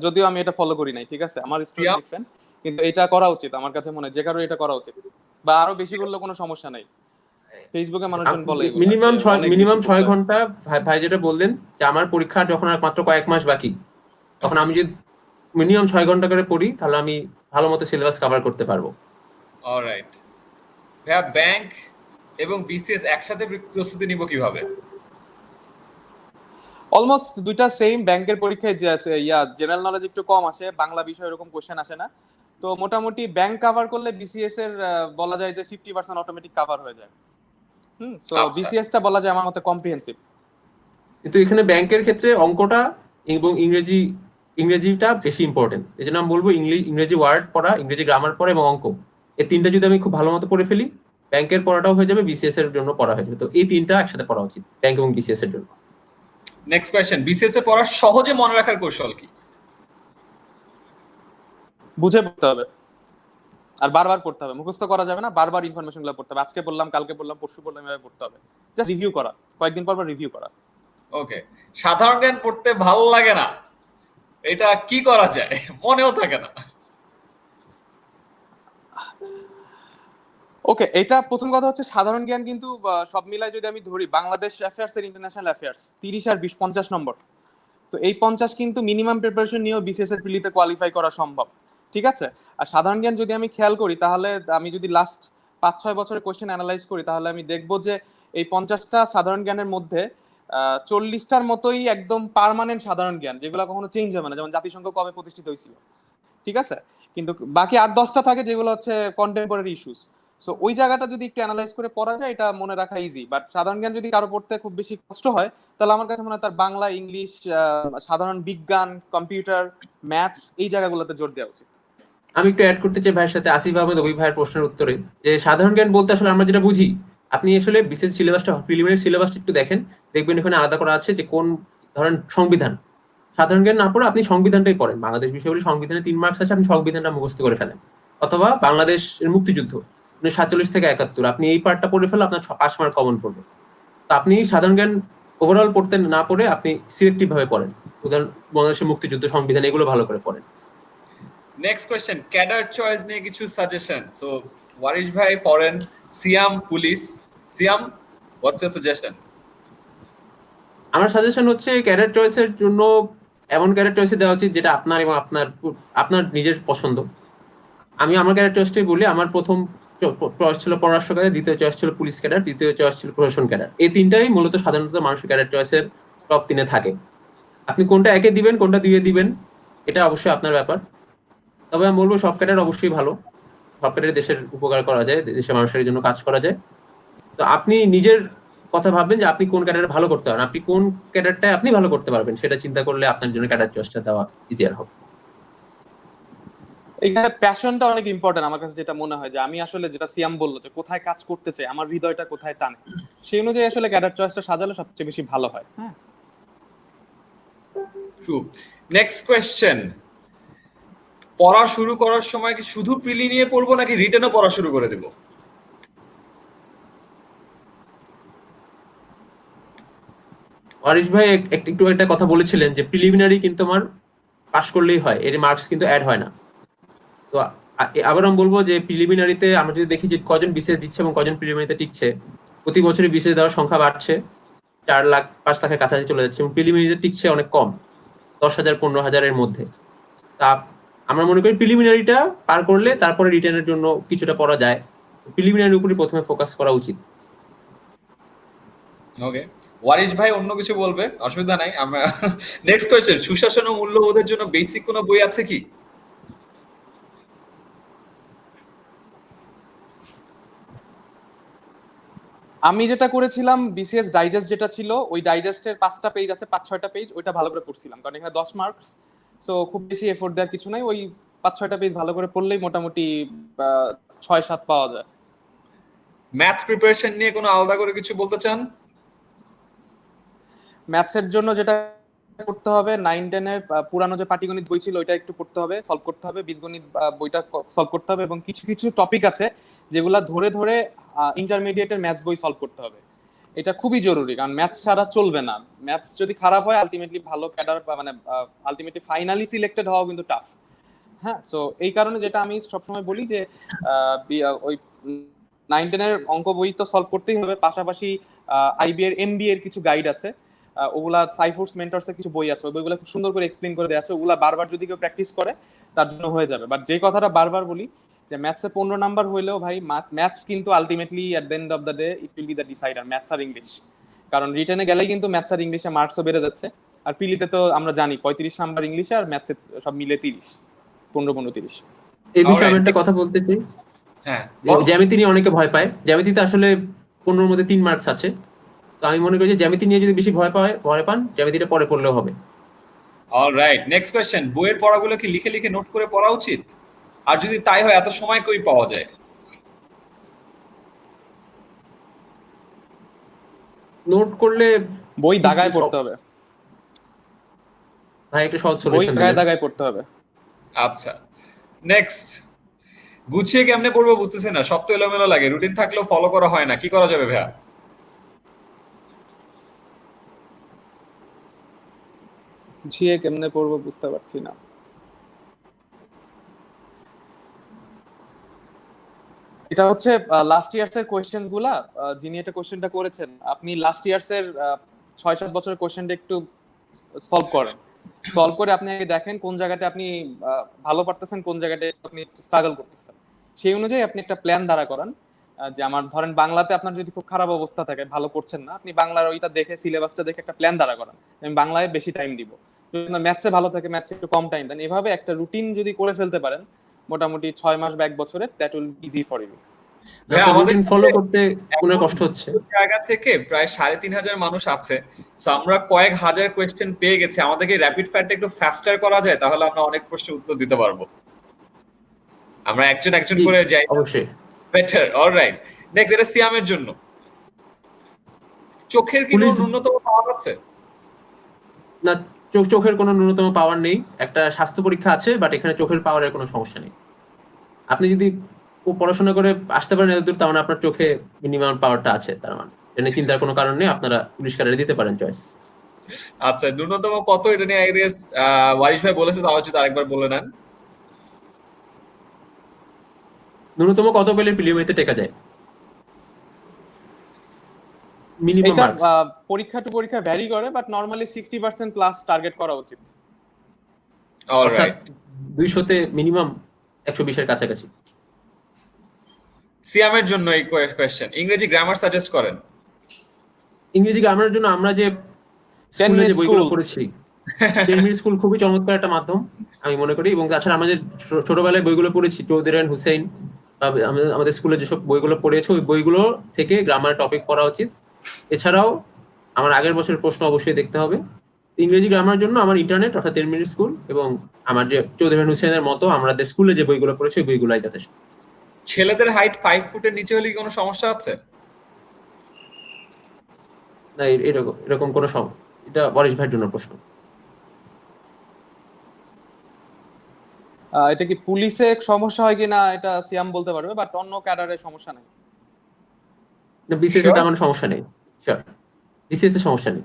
যদিও আমি এটা ফলো করি নাই, ঠিক আছে, আমার স্টুডেন্ট ডিফারেন্ট, কিন্তু এটা করা উচিত আমার কাছে মনে হয়, যে কারো এটা করা উচিত, বা আরো বেশি করলে কোনো সমস্যা নাই। ফেসবুকে মানুষজন বলে মিনিমাম 6 ঘন্টা। ভাই যেটা বললেন যে আমার পরীক্ষা যখন আর মাত্র কয়েক মাস বাকি, তখন আমি যদি মিনিমাম 6 ঘন্টা করে পড়ি, তাহলে আমি ভালো মতো সিলেবাস কভার করতে পারবো। অলরাইট ভাইয়া, ব্যাংক এবং বিসিএস একসাথে প্রস্তুতি নিব কিভাবে? অলমোস্ট দুইটা সেম। ব্যাংকের পরীক্ষায় যে আছে জেনারেল নলেজ একটু কম আসে, বাংলা বিষয় এরকম কোশ্চেন আসে না। তো মোটামুটি ব্যাংক কভার করলে বিসিএস এর বলা যায় যে 50% অটোমেটিক কভার হয়ে যায়। সো আচ্ছা, বিসিএস টা বলা যায় আমার মতে কম্প্রিহেনসিভ। কিন্তু এখানে ব্যাংকের ক্ষেত্রে অঙ্কটা এবং ইংরেজিটা বেশি ইম্পর্টেন্ট। এই জন্য আমি বলবো ইংরেজি ওয়ার্ড পড়া, ইংরেজি গ্রামার পড়া এবং অঙ্ক, এই তিনটা যদি আমি খুব ভালো মতো পড়ে ফেলি, ব্যাংকের পড়াটাও হয়ে যাবে, বিসিএস এর জন্য পড়া হয়ে যাবে। তো এই তিনটা একসাথে পড়া উচিত ব্যাংক এবং বিসিএস এর জন্য। নেক্সট কোয়েশ্চেন, বিসিএস এ পড়ার সহজে মনে রাখার কৌশল কি? বুঝে পড়তে হবে আর বারবার পড়তে হবে, মুখস্থ করা যাবে না, বারবার ইনফরমেশন গুলো পড়তে হবে। আজকে বললাম, কালকে বললাম, পরশু বললাম, এভাবে পড়তে হবে। জাস্ট রিভিউ করা, কয়েকদিন পর পর রিভিউ করা। ওকে, সাধারণ জ্ঞান পড়তে ভালো লাগে না, এটা কি করা যায়? মনেও থাকে না। ওকে, এটা প্রথম কথা হচ্ছে সাধারণ জ্ঞান কিন্তু সব মিলাই যদি আমি ধরি, বাংলাদেশ অ্যাফেয়ার্স আর ইন্টারন্যাশনাল অ্যাফেয়ার্স 30 আর 20 50 নম্বর। তো এই 50 কিন্তু মিনিমাম প্রিপারেশন নিয়েও বিসিএস এর প্রিলিতে কোয়ালিফাই করা সম্ভব। ঠিক আছে? আর সাধারণ জ্ঞান যদি আমি খেয়াল করি, তাহলে আমি যদি লাস্ট 5-6 বছরের কোশ্চেন অ্যানালাইজ করি, তাহলে আমি দেখবো যে এই 50টা সাধারণ জ্ঞানের মধ্যে 40টার মতোই একদম পার্মানেন্ট সাধারণ জ্ঞান, যেগুলো কখনো চেঞ্জ হবে না, যেমন জাতিসংঘ কবে প্রতিষ্ঠিত হয়েছিল। ঠিক আছে? কিন্তু বাকি 8-10টা থাকে যেগুলো হচ্ছে কন্টেম্পোরারি ইস্যুস। সো ওই জায়গাটা যদি একটু অ্যানালাইজ করে পড়া যায়, এটা মনে রাখা ইজি। বাট সাধারণ জ্ঞান যদি কারো পড়তে খুব বেশি কষ্ট হয়, তাহলে আমার কাছে মনে হয় তার বাংলা, ইংলিশ, সাধারণ বিজ্ঞান, কম্পিউটার, ম্যাথস, এই জায়গাগুলোতে জোর দেওয়া উচিত। আমি একটু অ্যাড করতে চাই ভাইয়ের সাথে, আসিফ আহমেদ অভি ভাইয়ের প্রশ্নের উত্তরে, যে সাধারণ জ্ঞান বলতে আসলে আমরা যেটা বুঝি, আপনি আসলে বিসিএস সিলেবাসটা, প্রিলিমিনারি সিলেবাসটা একটু দেখেন, দেখবেন এখানে আলাদা করা আছে যে কোন ধরেন সংবিধান। সাধারণ জ্ঞান না পড়ে আপনি সংবিধানটাই পড়েন, বাংলাদেশ বিষয়গুলি সংবিধানে 3 মার্কস আছে, আপনি সংবিধানটা মুখস্থ করে ফেলেন। অথবা বাংলাদেশের মুক্তিযুদ্ধ 47 থেকে 71, আপনি এই পার্টটা পড়ে ফেলে আপনার 5 মার্ক কমন পড়বে। তো আপনি সাধারণ জ্ঞান ওভারঅল পড়তে না পড়ে আপনি সিলেক্টিভ ভাবে পড়েন, উদাহরণ বাংলাদেশের মুক্তিযুদ্ধ, সংবিধান, এগুলো ভালো করে পড়েন। নেক্সট কোয়েশ্চেন, ক্যাডার চয়েস নিয়ে কিছু সাজেশন। সো ওয়ারিশ ভাই foreign, Siam police. Siam, what's your suggestion? আমার সাজেশন হচ্ছে ক্যারিয়ার চয়েসের জন্য এমন ক্যারিয়ার চয়েসে দেওয়া উচিত যেটা আপনার এবং আপনার নিজের পছন্দ। আমি আমার ক্যারিয়ার চয়েসটাই বলি। আমার প্রথম চয়েস ছিল পররাষ্ট্র ক্যাডার, দ্বিতীয় চয়েস ছিল পুলিশ ক্যাডার, তৃতীয় চয়েস ছিল প্রশাসন ক্যাডার। এই তিনটাই মূলত সাধারণত মানুষের ক্যারিয়ার চয়েসের টপ 3-এ থাকে। আপনি কোনটা একে দিবেন, কোনটা 2-এ দিবেন, এটা অবশ্যই আপনার ব্যাপার। তবে আমি বলবো সব ক্যাডার অবশ্যই ভালো, সব ক্যাডারে দেশের উপকার করা যায়, দেশের মানুষের জন্য কাজ করা যায়। তো আপনি নিজের কথা ভাববেন যে আপনি কোন ক্যাডারে ভালো করতে পারেন, আপনি কোন ক্যাডারটায় আপনি ভালো করতে পারবেন, সেটা চিন্তা করলে আপনার জন্য ক্যাডার চয়েসটা দেওয়া ইজিয়ার হবে। এখানে প্যাশনটা অনেক ইম্পর্টেন্ট আমার কাছে, যেটা মনে হয় যে আমি আসলে, যেটা সিয়াম বললো, যে কোথায় কাজ করতে চাই, আমার হৃদয়টা কোথায় টানে, সেই অনুযায়ী আসলে ক্যাডার চয়েসটা সাজালে সবচেয়ে বেশি ভালো হয়। হ্যাঁ, ট্রু। নেক্সট কোয়েশ্চেন, পড়া শুরু করার সময় কি শুধু প্রিলি নিয়ে পড়বো নাকি রিটেনও পড়া শুরু করে দেব? ওয়ারিশ ভাই একটু একটা কথা বলেছিলেন যে প্রিলিমিনারি কিন্তু আমার পাশ করলেই হয়, এর মার্কস কিন্তু অ্যাড হয় না। তো আবার আমি বলবো যে প্রিলিমিনারিতে আমরা যদি দেখি যে কজন বিসিএস দিচ্ছে এবং কজন প্রিলিমিনারিতে টিকছে, প্রতি বছরই বিসিএস দেওয়ার সংখ্যা বাড়ছে, 4 লাখ 5 লাখের কাছাকাছি চলে যাচ্ছে, এবং প্রিলিমিনারিতে টিকছে অনেক কম, 10,000 15,000-এর মধ্যে। তা আমরা মনে করি প্রিলিমিনারিটা পার করলে তারপরে রিটেনের জন্য কিছুটা পড়া যায়। প্রিলিমিনারির উপরই প্রথমে ফোকাস করা উচিত। ওকে, ওয়ারিশ ভাই অন্য কিছু বলবে, অসুবিধা নাই। আমরা নেক্সট কোয়েশ্চেন, সুশাসন ও মূল্যবোধের জন্য বেসিক কোনো বই আছে কি? আমি যেটা করেছিলাম, বিসিএস ডাইজেস্ট যেটা ছিল, ওই ডাইজেস্টের 5টা পেজ আছে, 5-6টা পেজ, ওইটা ভালো করে পড়ছিলাম, কারণ এখানে 10 মার্কস। সো খুব বেশি এফোর্ট দেওয়ার কিছু নাই, ওই 5-6টা পেজ ভালো করে পড়লেই মোটামুটি 6-7 পাওয়া যায়। ম্যাথ প্রিপারেশন নিয়ে কোনো আলাদা করে কিছু বলতে চান? ম্যাথসের জন্য যেটা করতে হবে, 9-10 এর পুরানো যে পাটিগণিত বই ছিল ওইটা একটু পড়তে হবে, সলভ করতে হবে। বীজগণিত বইটা সলভ করতে হবে, এবং কিছু কিছু টপিক আছে যেগুলা ধরে ধরে ইন্টারমিডিয়েটের ম্যাথস বই সলভ করতে হবে। এটা খুবই জরুরি, কারণ ম্যাথস ছাড়া চলবে না। ম্যাথস যদি খারাপ হয়, আলটিমেটলি ভালো ক্যাডার, মানে আলটিমেটলি ফাইনালি সিলেক্টেড হওয়া কিন্তু টাফ। হ্যাঁ, সো এই কারণে যেটা আমি সবসময় বলি যে ওই 9-10 এর অঙ্ক বই তো সলভ করতেই হবে, পাশাপাশি আইবি এর এমবি এর কিছু গাইড আছে, ওগুলা সাইফোর্স মেন্টরস এর কিছু বই আছে, ওই বইগুলো খুব সুন্দর করে এক্সপ্লেইন করে দেওয়া আছে। ওগুলা বারবার যদি কেউ প্র্যাকটিস করে, তার জন্য হয়ে যাবে। বাট যে কথাটা বারবার বলি যে ম্যাথসে 15 নাম্বার হইলেও ভাই ম্যাথস কিন্তু ultimately at the end of the day it will be the decider, maths আর ইংলিশ। কারণ রিটেনে গেলেই কিন্তু ম্যাথস আর ইংলিশে মার্কসও বেড়ে যাচ্ছে, আর প্রিলিতে তো আমরা জানি 35 নাম্বার ইংলিশে আর ম্যাথসে সব মিলে 30, 15-15-30। এই বিষয়ে আমি Alright. একটা কথা বলতে চাই। হ্যাঁ বলো। জ্যামিতি নিয়ে অনেকে ভয় পায়, জ্যামিতিতে আসলে 15-র মধ্যে 3 মার্কস আছে। তো আমি মনে করি যে জ্যামিতি নিয়ে যদি বেশি ভয় পান, জ্যামিতিটা পরে পড়লেও হবে। অলরাইট, নেক্সট কোয়েশ্চেন, বইয়ের পড়াগুলো কি লিখে লিখে নোট করে পড়া উচিত? আর যদি তাই হয় এত সময় কই পাওয়া যায়? নোট করলে বই দাগায় পড়তে হবে, ভাই একটা সহজ বই সলিউশন দাগায় দাগায় পড়তে হবে। আচ্ছা, নেক্সট, গুছিয়ে কেমনে পড়বো বুঝতেছি না, সব তো এলোমেলো লাগে, রুটিন থাকলেও ফলো করা হয় না, কি করা যাবে ভাইয়া? গুছিয়ে কেমনে পড়বো বুঝতে পারছি না। এটা হচ্ছে লাস্ট ইয়ার্স এর কোয়েশ্চেন্স গুলা, যিনি এটা কোয়েশ্চেনটা করেছেন আপনি লাস্ট ইয়ার্স এর 6-7 বছরের কোয়েশ্চেনটা একটু সলভ করেন, সলভ করে আপনি আগে দেখেন কোন জায়গাতে আপনি ভালো পারতেছেন, কোন জায়গাতে আপনি স্ট্রাগল করতেছেন, সেই অনুযায়ী আপনি একটা প্ল্যান দাঁড়া করান। যে আমার ধরেন বাংলাতে আপনার যদি খুব খারাপ অবস্থা থাকে, ভালো করছেন না, আপনি বাংলার ওইটা দেখে সিলেবাসটা দেখে একটা প্ল্যান দাঁড়া করান, আমি বাংলায় বেশি টাইম দিব। যদি আপনার ম্যাথসে ভালো থাকে ম্যাথসে একটু কম টাইম দেন, এভাবে একটা রুটিন যদি করে ফেলতে পারেন মোটামুটি 6 মাস বা 1 বছরে, that will easy for you. ভাইয়া, আমাদের রুটিন ফলো করতে কোনো কষ্ট হচ্ছে। জায়গা থেকে প্রায় 3,500 মানুষ আছে, সো আমরা কয়েক হাজার কোয়েশ্চেন পেয়ে গেছি, আমাদেরকে র্যাপিড ফায়ারটা একটু ফাস্টার করা যায়, তাহলে আমরা অনেক প্রশ্নের উত্তর দিতে পারবো। আমরা একজন একজন করে যাই, অবশ্যই বেটার। অলরাইট, নেক্সট, এটা সিয়ামের জন্য, চোখের কি কোনো ন্যূনতম পাওয়ার আছে? না, চোখের কোনো ন্যূনতম পাওয়ার নেই, একটা স্বাস্থ্য পরীক্ষা আছে, বাট এখানে চোখের পাওয়ারের কোনো সমস্যা নেই। আপনি যদি পড়াশোনা করে আসতে পারেন এতদূর, তার মানে আপনার চোখে মিনিমাম পাওয়ারটা আছে, তার মানে এটা চিন্তার কোনো কারণ নেই, আপনারা পুলিশ কার্ডে দিতে পারেন চয়েস। আচ্ছা, ন্যূনতম কত এটা নিয়ে আইডিয়াস ওয়ারিশ ভাই বলেছে, তাও যদি আরেকবার বলে নেন। ন্যূনতম কত পেলে প্রিলিমিনারিতে টেকা যায়? মিনিমাম এটা মার্কস পরীক্ষা টু পরীক্ষা ভ্যারি করে, বাট নরমালি 60% প্লাস টার্গেট করা উচিত। অর্থাৎ অলরাইট, 200-তে মিনিমাম 120 এর কাছাকাছি। সিয়ামের জন্য এই কোয়েশ্চেন, ইংরেজি গ্রামার সাজেস্ট করেন। ইংরেজি গ্রামারের জন্য আমরা যে স্কুলে যে বইগুলো পড়েছি, 10 মিনিট স্কুল খুবই চমৎকার একটা মাধ্যম আমি মনে করি। এবং তাছাড়া আমাদের ছোটবেলায় বইগুলো পড়েছি, চৌধুরী এন্ড হুসেন, আমাদের স্কুলে যেসব বইগুলো পড়েছে ওই বইগুলো থেকে গ্রামার টপিক পড়া উচিত। এছাড়াও আমার আগের বছরের প্রশ্ন অবশ্যই দেখতে হবে। ইংরেজি গ্রামার জন্য আমার ইন্টারনেট অর্থাৎ 10 মিনিট স্কুল এবং আমার যে চৌধুরী এন্ড হুসেনের মতো আমাদের স্কুলে যে বইগুলো পড়েছে ওই বইগুলাই যথেষ্ট। ছেলেদের হাইট 5 ফুটের নিচে হলে কি কোনো সমস্যা আছে? না, এরকম কোনো এটা ওয়ারিশ ভাইয়ের জন্য প্রশ্ন। এটা কি পুলিশে সমস্যা হয় কিনা এটা সিয়াম বলতে পারবে, বাট অন্য ক্যাডারে সমস্যা নাই। বিসিএস এ তেমন সমস্যা নেই, শিওর বিসিএস এ সমস্যা নেই।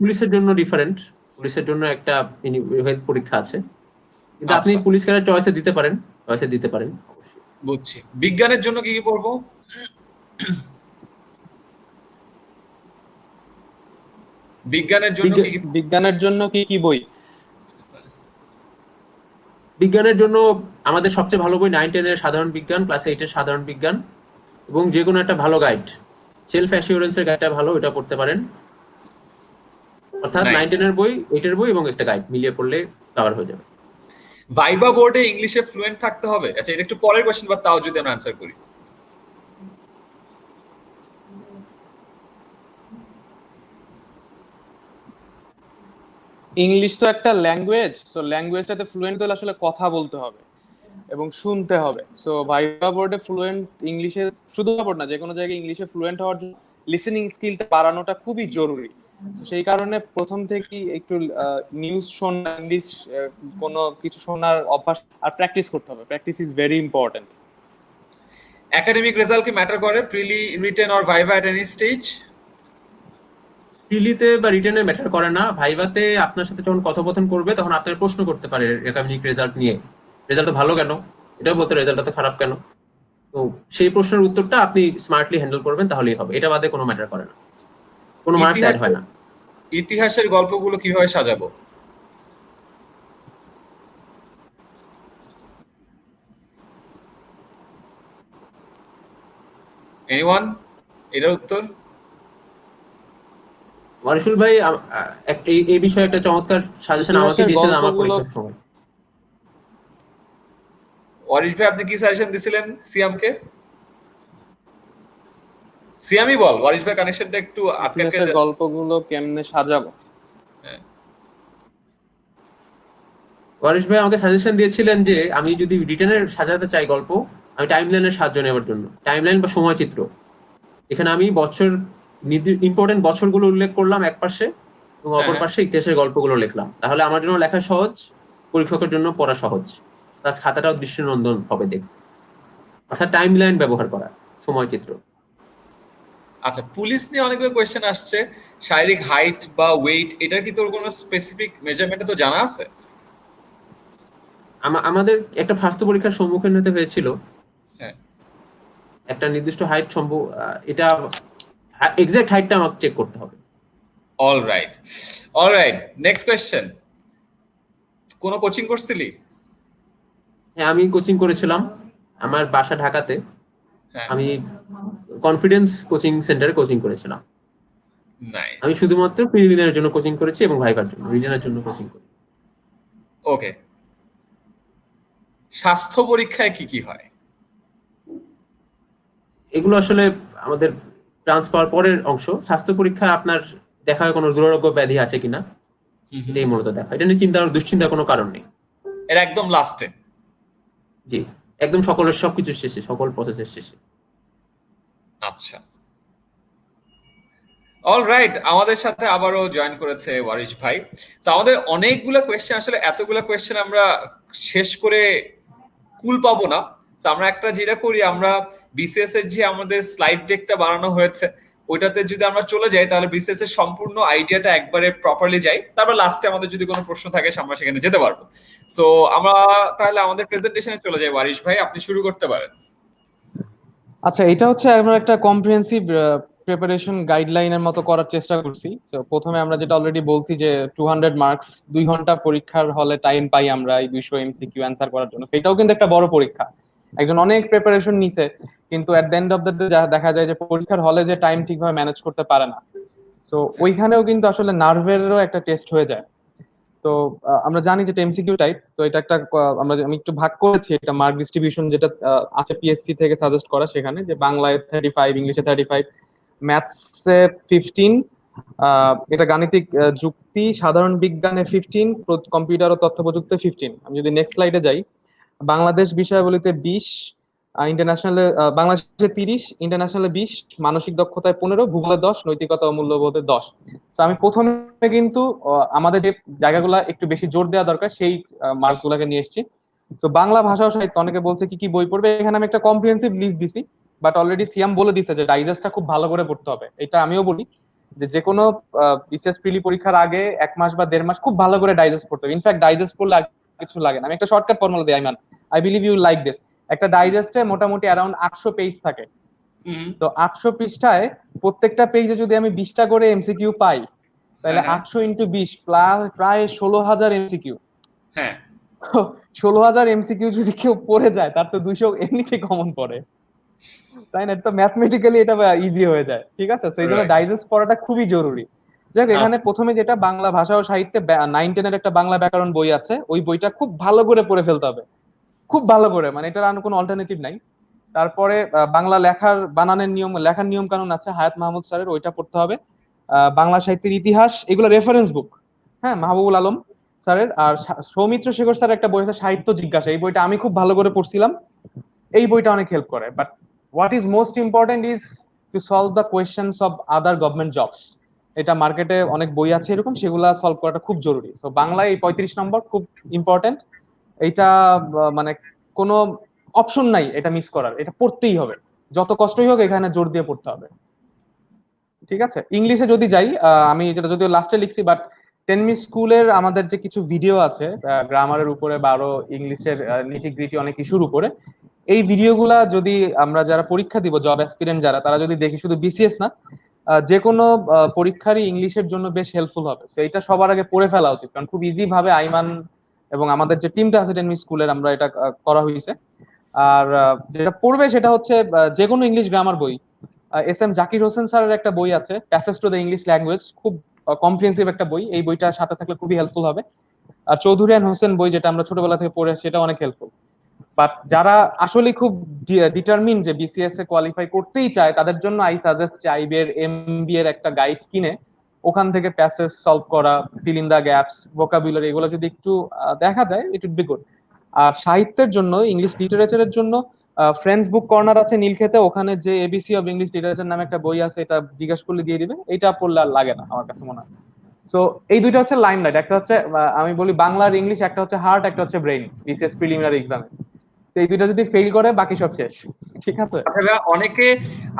পুলিশের জন্য ডিফারেন্ট, পুলিশের জন্য একটা হেলথ পরীক্ষা আছে, কিন্তু আপনি আচ্ছা, পুলিশ ক্যাডার চয়েসে দিতে পারেন অবশ্যই। বুঝছি। বিজ্ঞানের জন্য কি কি পড়বো? বিজ্ঞানের জন্য কি কি বই? বিজ্ঞানের জন্য আমাদের সবচেয়ে ভালো বই 9-10 এর সাধারণ বিজ্ঞান, ক্লাস 8 এর সাধারণ বিজ্ঞান, এবং যে কোনো একটা ভালো গাইড, সেলফ অ্যাসিওরেন্সের গাইডটা ভালো, এটা পড়তে পারেন। অর্থাৎ 9-10 এর বই, 8 এর বই এবং একটা গাইড মিলিয়ে পড়লে কভার হয়ে যাবে। ভাইবা বোর্ডে ইংলিশে ফ্লুয়েন্ট থাকতে হবে? আচ্ছা, এটা একটু পরের কোশ্চেন, বা তাও যদি আমরা অ্যানসার করি। ইংলিশ তো একটা ল্যাঙ্গুয়েজ, সো ল্যাঙ্গুয়েজটাতে ফ্লুয়েন্ট হলে আসলে কথা বলতে হবে এবং শুনতে হবে। সো ভাইবা বোর্ডে ফ্লুয়েন্ট ইংলিশে, শুধু বোর্ড না, যে কোনো জায়গায় ইংলিশে ফ্লুয়েন্ট হওয়ার জন্য লিসেনিং স্কিলটা বাড়ানোটা খুবই জরুরি। সেই কারণে প্রথম থেকেই একটু নিউজ শোনা, ইংলিশ কোনো কিছু শোনার অভ্যাস আর প্র্যাকটিস করতে হবে। Practice is very important. Academic result কি ম্যাটার করে prelim, written or viva at any stage? প্রিলিতে বা রিটেনে ম্যাটার করে না, ভাইভাতে আপনার সাথে যখন কথোপকথন করবে তখন আপনার প্রশ্ন করতে পারে একাডেমিক রেজাল্ট নিয়ে, রেজাল্ট তো ভালো কেন, এটাও বলতে রেজাল্টটা তো খারাপ কেন। তো সেই প্রশ্নের উত্তরটা আপনি স্মার্টলি হ্যান্ডেল করবেন, তাহলেই হবে। এটা বাদে কোনো ম্যাটার করে না, কোনো মার্কস অ্যাড হয় না। ইতিহাসের গল্পগুলো কিভাবে সাজাবো? এনিওয়ান এটার উত্তর? ওয়ারিশুল ভাই এই বিষয়ে একটা চমৎকার সাজেশন আমাকে ইতিহাসের দিয়েছেন আমার গল্পগুলো পরীক্ষার সময়। ওয়ারিশ ভাই আপনি কি সাজেশন দিছিলেন সিয়ামকে? সিয়ামই বল, ওয়ারিশ ভাই কানেকশনটা একটু আটকে ইতিহাসের যাচ্ছে। গল্পগুলো কেমনে সাজাবো? হ্যাঁ। ওয়ারিশ ভাই আমাকে সাজেশন দিয়েছিলেন যে আমি যদি রিটেনের সাজাতে চাই গল্প, আমি টাইমলাইনের সাহায্য নেওয়ার জন্য, টাইমলাইন বা সময় চিত্র। এখানে আমি ইম্পর্টেন্ট বছরগুলো উল্লেখ করলাম এক পাশে, এবং অপর হ্যাঁ। পাশে ইতিহাসের গল্পগুলো লিখলাম। তাহলে আমার জন্য লেখা সহজ, পরীক্ষকের জন্য পড়া সহজ, প্লাস খাতাটাও দৃষ্টিনন্দন হবে দেখতে। অর্থাৎ টাইমলাইন ব্যবহার করা, সময় চিত্র। আচ্ছা, পুলিশ নিয়ে অনেকগুলো কোয়েশ্চেন আসছে, শারীরিক হাইট বা ওয়েট, এটা কি তোর কোনো স্পেসিফিক মেজারমেন্টে তো জানা আছে? আমাদের একটা স্বাস্থ্য পরীক্ষার সম্মুখীন হতে হয়েছিল, হ্যাঁ। একটা নির্দিষ্ট হাইট এটা এক্সাক্ট হাইটটা আমাকে চেক করতে হবে। Alright, next question. কোনো কোচিং করছিলি? হ্যাঁ, আমি কোচিং করেছিলাম, আমার বাসা ঢাকাতে। হ্যাঁ। আমি কনফিডেন্স কোচিং সেন্টারে কোচিং করেছিলাম। নাইস। আমি শুধুমাত্র প্রিলিমিনারির জন্য কোচিং করেছি এবং ভাইবার জন্য, রিটেনের জন্য কোচিং করি। ওকে, স্বাস্থ্য পরীক্ষায় কি কি হয়? এগুলো আসলে আমাদের ট্রান্সফার পরের অংশ। স্বাস্থ্য পরীক্ষা আপনার দেখা হয় কোনো দুরারোগ্য ব্যাধি আছে কিনা, এটাই মূলত দেখা। এটা নিয়ে দুশ্চিন্তার কোনো কারণ নেই। এর একদম লাস্টে? জি, একদম সবকিছু শেষে, সকল প্রসেসের শেষে। আচ্ছা, অলরাইট, আমাদের সাথে আবারও জয়েন করেছে ওয়ারিশ ভাই। তো আমাদের অনেকগুলো কোয়েশ্চেন, আসলে এতগুলো কোয়েশ্চেন আমরা শেষ করে কুল পাবো না। তো আমরা একটা যেটা করি, আমরা বিসিএস এর যে আমাদের স্লাইড ডেকটা বানানো হয়েছে ওইটাতে যদি আমরা চলে যাই, তাহলে বিসিএস এর সম্পূর্ণ আইডিয়াটা একবারে প্রপারলি যাই, তারপর লাস্টে আমাদের যদি কোনো প্রশ্ন থাকে আমরা সেখানে যেতে পারবো। সো আমরা তাহলে আমাদের প্রেজেন্টেশনে চলে যাই। ওয়ারিশ ভাই, আপনি শুরু করতে পারেন। আচ্ছা, এটা হচ্ছে আমরা একটা কম্প্রিহেন্সিভ প্রিপারেশন গাইডলাইনের মতো করার চেষ্টা করছি। তো প্রথমে আমরা যেটা অলরেডি বলছি যে 200 মার্কস, 2 ঘন্টা পরীক্ষার হলে টাইম পাই আমরা এই 200 এমসিকিউ অ্যান্সার করার জন্য। সেটাও কিন্তু একটা বড় পরীক্ষা, একজন অনেক প্রিপারেশন নিছে, কিন্তু এট the end of the day দেখা যায় যে পরীক্ষার হলে যে টাইম ঠিকভাবে ম্যানেজ করতে পারে না। তো ওইখানেও কিন্তু আসলে নার্ভেরও একটা টেস্ট হয়ে যায়। তো আমরা জানি যে এমসিকিউ টাইপ, তো এটা একটা আমি একটু ভাগ করেছি এটা মার্ক ডিস্ট্রিবিউশন, যেটা আছে পিএসসি থেকে সাজেস্ট করা, সেখানে যে বাংলায় 35, ইংলিশে 35, ম্যাথসে 15, এটা গাণিতিক যুক্তি সাধারণ বিজ্ঞানে 15, কম্পিউটার ও তথ্য প্রযুক্তি 15। আমি যদি নেক্সট স্লাইডে যাই, বাংলাদেশ বিষয়াবলিতে 20, ইন্টারন্যাশনালে বাংলাদেশে 30, ইন্টারন্যাশনালে 20, মানসিক দক্ষতায় 15, ভূগোলে 10, নৈতিকতা ও মূল্যবোধে 10। তো আমি প্রথমে কিন্তু আমাদের যে জায়গাগুলো একটু বেশি জোর দেওয়া দরকার সেই মার্কস গুলাকে নিয়ে এসেছি। তো বাংলা ভাষা ও সাহিত্য, অনেকে বলছে কি কি বই পড়বে, এখানে আমি একটা কম্প্রিহেন্সিভ লিস্ট দিছি, বাট অলরেডি সিয়াম বলে দিছে যে ডাইজেস্টটা খুব ভালো করে পড়তে হবে। এটা আমিও বলি যে কোনো বিসিএস প্রিলি পরীক্ষার আগে 1 মাস বা 1.5 মাস খুব ভালো করে ডাইজেস্ট পড়তে হবে। ইনফ্যাক্ট ডাইজেস্ট পড়লে আর কিছু লাগে না। আমি একটা শর্টকাট ফর্মুলা দিই, Aiman, I believe you like this. একটা ডাইজেস্টে মোটামুটি অ্যারাউন্ড 800 পেজ থাকে। তো 800 পৃষ্ঠায় প্রত্যেকটা পেজে যদি আমি 20টা করে এমসিকিউ পাই, তাহলে 800 ইন্টু 20 প্রায় 16,000 এমসিকিউ। হ্যাঁ, 16,000 এমসিকিউ যদি কেউ পড়ে যায়, তার তো 200 এমনিতেই কমন পড়ে, তাই না? এটা তো ম্যাথমেটিক্যালি এটা ইজি হয়ে যায়, ঠিক আছে? সেই জন্য Right. ডাইজেস্ট পড়াটা খুবই জরুরি। যাক, এখানে আচ্ছা। প্রথমে যেটা বাংলা ভাষা ও সাহিত্যে 9-10 এর একটা বাংলা ব্যাকরণ বই আছে, ওই বইটা খুব ভালো করে পড়ে ফেলতে হবে, খুব ভালো করে, মানে এটার আর কোনো অল্টারনেটিভ নাই। তারপরে বাংলা লেখার নিয়ম কানুন আছে হায়াত মাহমুদ স্যারের, ওইটা পড়তে হবে। বাংলা সাহিত্যের ইতিহাস, এগুলো রেফারেন্স বুক, হ্যাঁ, মাহবুবুল আলম স্যারের। আর সৌমিত্র শেখর স্যার একটা বই আছে সাহিত্য জিজ্ঞাসা, এই বইটা আমি খুব ভালো করে পড়ছিলাম, এই বইটা অনেক হেল্প করে। But what is most important is to solve the questions of other government jobs. এটা মার্কেটে অনেক বই আছে এরকম, সেগুলা সলভ করাটা খুব জরুরি। সো বাংলায় এই 35 নম্বর খুব ইম্পর্টেন্ট। এইটা মানে কোনো অপশন নাই এটা মিস করার, এটা পড়তেই হবে, যত কষ্টই হোক এখানে জোর দিয়ে পড়তে হবে, ঠিক আছে? ইংলিশে যদি যাই, আমি যেটা যদিও লাস্টে লিখছি, বাট টেনমি স্কুলের আমাদের যে কিছু ভিডিও আছে গ্রামারের উপরে বা আরো ইংলিশের নিটিগ্রিটি অনেক ইস্যুর উপরে, এই ভিডিওগুলা যদি আমরা যারা পরীক্ষা দিব, জব অ্যাসপিরেন্ট যারা, তারা যদি দেখি, শুধু বিসিএস না, যে কোনো পরীক্ষারই ইংলিশের জন্য বেশ হেল্পফুল হবে। তো এটা সবার আগে পড়ে ফেলা উচিত, কারণ খুব ইজি ভাবে আইমান এবং আমাদের যে টিমটা আছে টেনমি স্কুলের, আমরা এটা করা হয়েছে। আর যেটা পড়বে সেটা হচ্ছে যে কোনো ইংলিশ গ্রামার বই, এস এম জাকির হোসেন স্যারের একটা বই আছে, passage to the English language, খুব কম্প্রিহেন্সিভ একটা বই, এই বইটা সাথে থাকলে খুবই হেল্পফুল হবে। আর চৌধুরী অ্যান্ড হোসেন বই, যেটা আমরা ছোটবেলা থেকে পড়ে আসছি, সেটা অনেক হেল্পফুল। বাট যারা আসলে খুব ডিটারমিন যে বিসিএস এ কোয়ালিফাই করতেই চায়, তাদের জন্য আই সাজেস্ট যে আইবি এর এমবি এর একটা গাইড কিনে ওখান থেকে প্যাসেজ সলভ করা, fill in the gaps, vocabulary, এগুলো যদি একটু দেখা যায়, ইট উড বি গুড। আর সাহিত্যের জন্য, ইংলিশ লিটারেচারের জন্য ফ্রেন্ডস বুক কর্নার আছে নীলক্ষেতে, ওখানে যে এবিসি অফ ইংলিশ লিটারেচার নামে একটা বই আছে, এটা জিজ্ঞেস করলে দিয়ে দিবে, এটা পড়লে আর লাগে না আমার কাছে মনে হয়। সো এই দুইটা হচ্ছে লাইন লাইট, একটা হচ্ছে আমি বলি বাংলার ইংলিশ, একটা হচ্ছে হার্ট, একটা হচ্ছে ব্রেইন বিসিএস প্রিলিমিনারি এক্সামে। এই দুইটা যদি ফেল করে বাকি সব শেষ, ঠিক আছে? আচ্ছা, অনেকে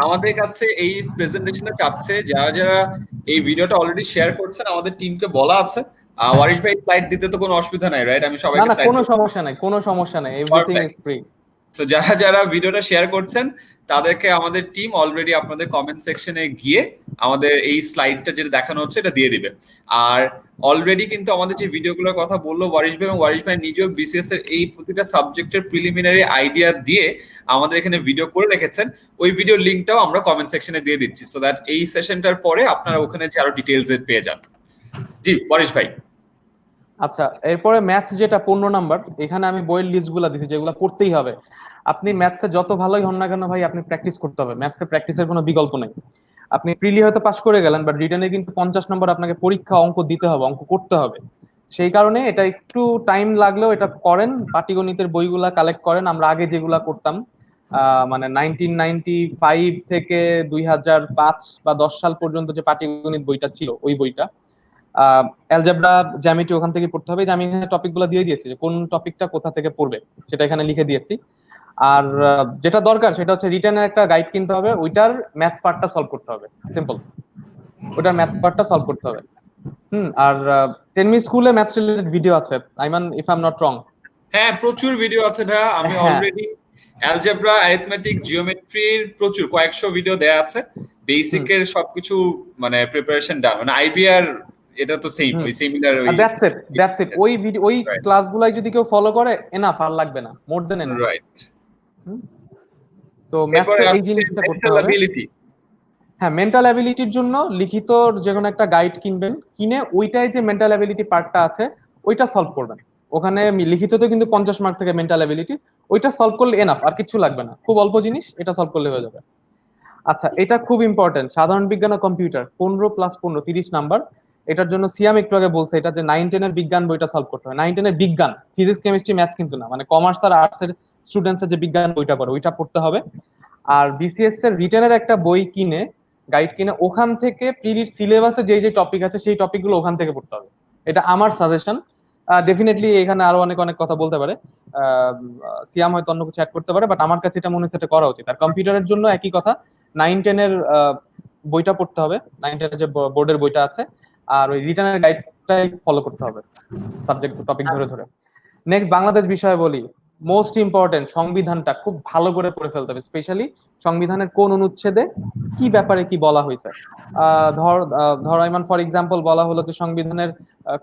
আমাদের কাছে এই প্রেজেন্টেশনে চাচ্ছে, যারা যারা এই ভিডিওটা অলরেডি শেয়ার করছেন, আমাদের টিমকে বলা আছে ওয়ারিশ ভাই স্লাইড দিতে তো কোনো অসুবিধা নাই, রাইট? আমি না সবাইকে না, স্লাইড কোনো সমস্যা নাই, কোনো সমস্যা নাই, এভরিথিং ইজ ফ্রি। সো যারা যারা ভিডিওটা শেয়ার করছেন, তাদেরকে আমাদের টিম অলরেডি আপনাদের কমেন্ট সেকশনে গিয়ে আমাদের এই স্লাইডটা যেটা দেখানো হচ্ছে এটা দিয়ে দিবে। আর অলরেডি কিন্তু আমাদের যে ভিডিওগুলোর কথা বললো ওয়ারিশ ভাই, এবং ওয়ারিশ ভাই নিজেও বিসিএস এর এই প্রতিটা সাবজেক্টের প্রিলিমিনারি আইডিয়া দিয়ে আমাদের এখানে ভিডিও করে রেখেছেন, ওই ভিডিও লিঙ্কটাও আমরা কমেন্ট সেকশনে দিয়ে দিচ্ছি, সো দ্যাট এই সেশনটার পরে আপনারা ওখানে যে আরো ডিটেইলস পেয়ে যান। জি ওয়ারিশ ভাই। আচ্ছা, এরপরে ম্যাথস যেটা 15 নাম্বার, এখানে আমি বইয়ের লিস্টগুলো দিছি যেগুলো পড়তেই হবে। আপনি ম্যাথসে যত ভালোই হন না কেন ভাই, আপনি প্র্যাকটিস করতে হবে, ম্যাথসে প্র্যাকটিসের কোনো বিকল্প নেই। আপনি প্রিলি হয়তো পাস করে গেলেন, বাট রিটেনে কিন্তু 50 নম্বর আপনাকে পরীক্ষা অঙ্ক দিতে হবে, অঙ্ক করতে হবে। সেই কারণে এটা একটু টাইম লাগলেও এটা করেন, পাটিগণিতের বইগুলা কালেক্ট করেন। আমরা আগে যেগুলা করতাম, মানে 1995 থেকে 2005 বা 10 সাল পর্যন্ত যে পাটিগণিত বইটা ছিল, ওই বইটা, অ্যালজেব্রা, জ্যামিতি ওখান থেকে পড়তে হবে। যে আমি এখানে টপিকগুলো দিয়ে দিয়েছি, যে কোন টপিকটা কোথা থেকে পড়বে সেটা এখানে লিখে দিয়েছি। আর যেটা দরকার সেটা হচ্ছে রিটেনের একটা গাইড কিনতে হবে, ওইটার ম্যাথস পার্টটা সলভ করতে হবে, সিম্পল, ওইটার ম্যাথস পার্টটা সলভ করতে হবে। আর টেনমি স্কুলে ম্যাথস রিলেটেড ভিডিও আছে, Aiman, if I am not wrong. হ্যাঁ, প্রচুর ভিডিও আছে ভাইয়া, আমি অলরেডি অ্যালজেব্রা, অ্যারিথমেটিক, জিওমেট্রির প্রচুর কয়েকশো ভিডিও দেয়া আছে, বেসিকের সবকিছু মানে প্রিপারেশন ডান, মানে আইবিআর এটা তো সেম, ওই সিমিলার, ওই দ্যাটস ইট, ওই ভিডিও, ওই ক্লাসগুলাই যদি কেউ ফলো করে, এনাফ, আর লাগবে না, মোর দেন এনাফ, রাইট। তো ম্যাথসে এই জিনিসটা করতে হবে। হ্যাঁ, মেন্টাল অ্যাবিলিটির জন্য লিখিত যে কোনো একটা গাইড কিনবেন, কিনে ওইটাই যে মেন্টাল অ্যাবিলিটি পার্টটা আছে ওইটা সলভ করবেন। ওখানে লিখিততে কিন্তু 50 মার্ক থেকে মেন্টাল অ্যাবিলিটি, ওইটা সলভ করলে এনাফ, আর কিছু লাগবে না, খুব অল্প জিনিস, এটা সলভ করলে হয়ে যাবে। আচ্ছা, এটা খুব ইম্পর্টেন্ট, সাধারণ বিজ্ঞান ও কম্পিউটার 15+15 30 নাম্বার। এটার জন্য সিয়াম একটু আগে বলছে, এটা যে 9-10 এর বিজ্ঞান বইটা সলভ করতে হবে। 9-10 এর বিজ্ঞান, ফিজিক্স, কেমিস্ট্রি, ম্যাথস কিন্তু না, মানে কমার্স আর আর্টস এর স্টুডেন্টস যে বিজ্ঞান বইটা পড়ে ওইটা পড়তে হবে। আর বিসিএস এর রিটেনের একটা বই কিনে, গাইড কিনে, ওখান থেকে প্রিলির সিলেবাসে যে যে টপিক আছে সেই টপিকগুলো ওখান থেকে পড়তে হবে, এটা আমার সাজেশন। ডেফিনেটলি এখানে আরো অনেক অনেক কথা বলতে পারে, সিয়াম হয়তো অন্য কিছু অ্যাড করতে পারে, বাট আমার কাছে এটা মনে হচ্ছে এটা করা উচিত। আর কম্পিউটারের জন্য একই কথা, 9-10 এর বইটা পড়তে হবে, 9-10 এর যে বোর্ডের বইটা আছে, আর ওই রিটার্নের গাইডটাই ফলো করতে হবে সাবজেক্ট টপিক ধরে ধরে। নেক্সট বাংলাদেশ বিষয়ে বলি, মোস্ট ইম্পর্টেন্ট, সংবিধানটা খুব ভালো করে পড়ে ফেলতে হবে, স্পেশালি সংবিধানের কোন অনুচ্ছেদে কি ব্যাপারে কি বলা হয়েছে। ধর আইমান, ফর এক্সাম্পল বলা হলো যে সংবিধানের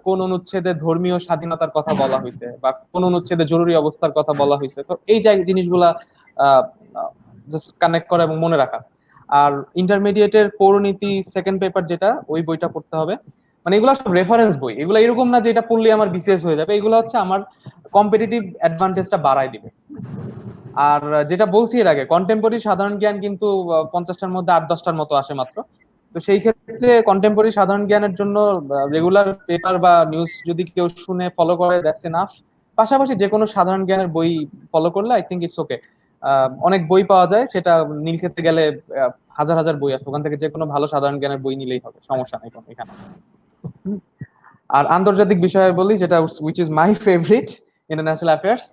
কোন অনুচ্ছেদে ধর্মীয় স্বাধীনতার কথা বলা হয়েছে, বা কোন অনুচ্ছেদে জরুরি অবস্থার কথা বলা হয়েছে, তো এই জিনিসগুলা জাস্ট কানেক্ট করা এবং মনে রাখা। আর ইন্টারমিডিয়েটের পৌরনীতি সেকেন্ড পেপার যেটা, ওই বইটা পড়তে হবে। মানে এগুলো সব রেফারেন্স বই, এগুলো এরকম না যে এটা পড়লে আমার বিসিএস হয়ে যাবে, এগুলো হচ্ছে আমার কম্পিটিটিভ অ্যাডভান্টেজটা বাড়ায় দিবে। আর যেটা বলছি এর আগে, কন্টেম্পোরারি সাধারণ জ্ঞান কিন্তু 50টার মধ্যে 8-10টার মতো আসে মাত্র। তো সেই ক্ষেত্রে কন্টেম্পোরারি সাধারণ জ্ঞানের জন্য রেগুলার পেপার বা নিউজ যদি কেউ শুনে ফলো করে, দ্যাটস এনাফ। পাশাপাশি যে কোনো সাধারণ জ্ঞানের বই ফলো করলে আই থিঙ্ক ইটস ওকে। অনেক বই পাওয়া যায়, সেটা নীলক্ষেতে গেলে হাজার হাজার বই আছে, ওখান থেকে যে কোনো ভালো সাধারণ জ্ঞানের বই নিলেই হবে, সমস্যা নেই কোনো এখানে। আর আন্তর্জাতিক বিষয়ে বলি, যেটা which is my favourite, international affairs.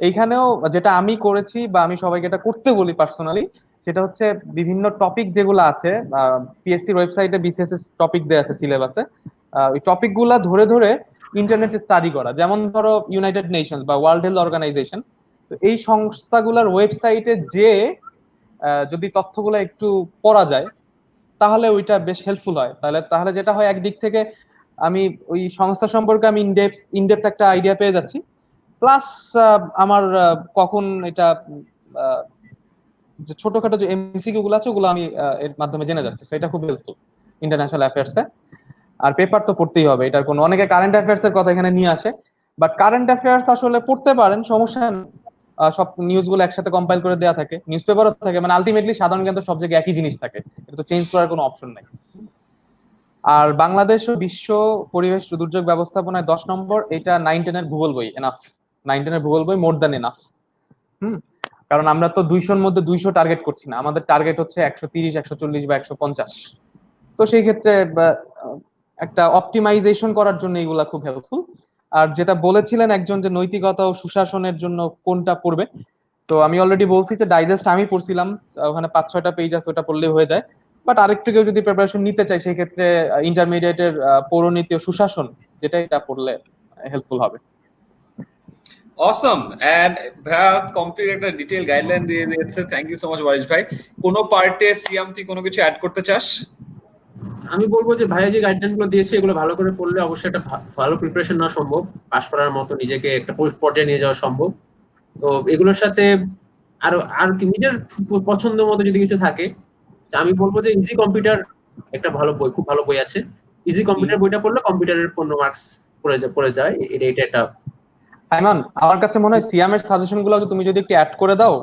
এইখানেও যেটা আমি করেছি বা আমি সবাইকে এটা করতে বলি পার্সোনালি, সেটা হচ্ছে বিভিন্ন টপিক যেগুলো আছে, পিএসসির ওয়েবসাইটে বিসিএস এর টপিক দেওয়া আছে সিলেবাসে, ওই টপিক গুলা ধরে ধরে ইন্টারনেটে স্টাডি করা। যেমন ধরো ইউনাইটেড নেশনস বা ওয়ার্ল্ড হেলথ অর্গানাইজেশন, তো এই সংস্থাগুলোর ওয়েবসাইটে যে যদি তথ্যগুলো একটু পড়া যায়, তাহলে ওইটা বেশ হেল্পফুল হয়। তাহলে যেটা হয়, একদিক থেকে আমি ওই সংস্থা সম্পর্কে আমি ইনডেপথ একটা আইডিয়া পেয়ে যাচ্ছি, প্লাস আমার কখন এটা যে ছোটখাটো যে এমসিকিউ গুলো আছে ওগুলো আমি এর মাধ্যমে জেনে যাচ্ছি, সেটা খুব হেল্পফুল ইন্টারন্যাশনাল অ্যাফেয়ার্স এ। আর পেপার তো পড়তেই হবে, এটার কোনো, অনেকে কারেন্ট অ্যাফেয়ার্স এর কথা এখানে নিয়ে আসে, বাট কারেন্ট অ্যাফেয়ার্স আসলে পড়তে পারেন, সমস্যা নেই। সব নিউজ গুলো একসাথে কম্পাইল করে দেওয়া থাকে, নিউজ পেপারও থাকে, মানে আলটিমেটলি সাধারণ জ্ঞান তো সব জায়গায় একই জিনিস থাকে, এটা তো চেঞ্জ করার কোনো অপশন নাই। আর বাংলাদেশ ও বিশ্ব পরিবেশ দুর্যোগ ব্যবস্থাপনায় 10 নম্বর, এটা 9-10 এর ভূগোল বই এনাফ, 9-10 এর ভূগোল বই মোর দ্যান এনাফ। হুম, কারণ আমরা তো 200-র মধ্যে 200 টার্গেট করছি না, আমাদের টার্গেট হচ্ছে 130, 140 বা 150। তো সেই ক্ষেত্রে একটা অপটিমাইজেশন করার জন্য এগুলা খুব হেল্পফুল। আর যেটা বলেছিলেন একজন যে নৈতিকতা ও সুশাসনের জন্য কোনটা পড়বে, তো আমি অলরেডি বলছি যে ডাইজেস্ট আমি পড়ছিলাম, ওখানে 5-6টা পেজ আছে, ওটা পড়লেই হয়ে যায়। বাট আরেকটু কেউ যদি প্রিপারেশন নিতে চাই সেই ক্ষেত্রে ইন্টারমিডিয়েটের পৌরনীতি ও সুশাসন, যেটা এটা পড়লে হেল্পফুল হবে। অসম, এন্ড ভাইয়া কমপ্লিট একটা ডিটেইল গাইডলাইন দিয়ে দিয়েছে, thank you so much Warish ভাই। কোনো পার্টে সিয়াম তুই কোনো কিছু অ্যাড করতে চাস? আমি বলবো যে ভাইয়া যে গাইডলাইন গুলো দিয়েছে এগুলো ভালো করে পড়লে অবশ্যই একটা ভালো প্রিপারেশন নেওয়া সম্ভব, পাশ করার মতো নিজেকে একটা পর্যায়ে নিয়ে যাওয়া সম্ভব। তো এগুলোর সাথে আরো আর কি নিজের পছন্দ মতো যদি কিছু থাকে, আমি বলবো যে ইজি কম্পিউটার একটা ভালো বই, খুব ভালো বই আছে। ইজি কম্পিউটার বইটা পড়লে কম্পিউটারের 15 মার্কস পড়ে যায়, এটা একটা। আইমান, আমার কাছে মনে হয় সিয়ামের সাজেশন গুলো তুমি যদি একটু অ্যাড করে দাও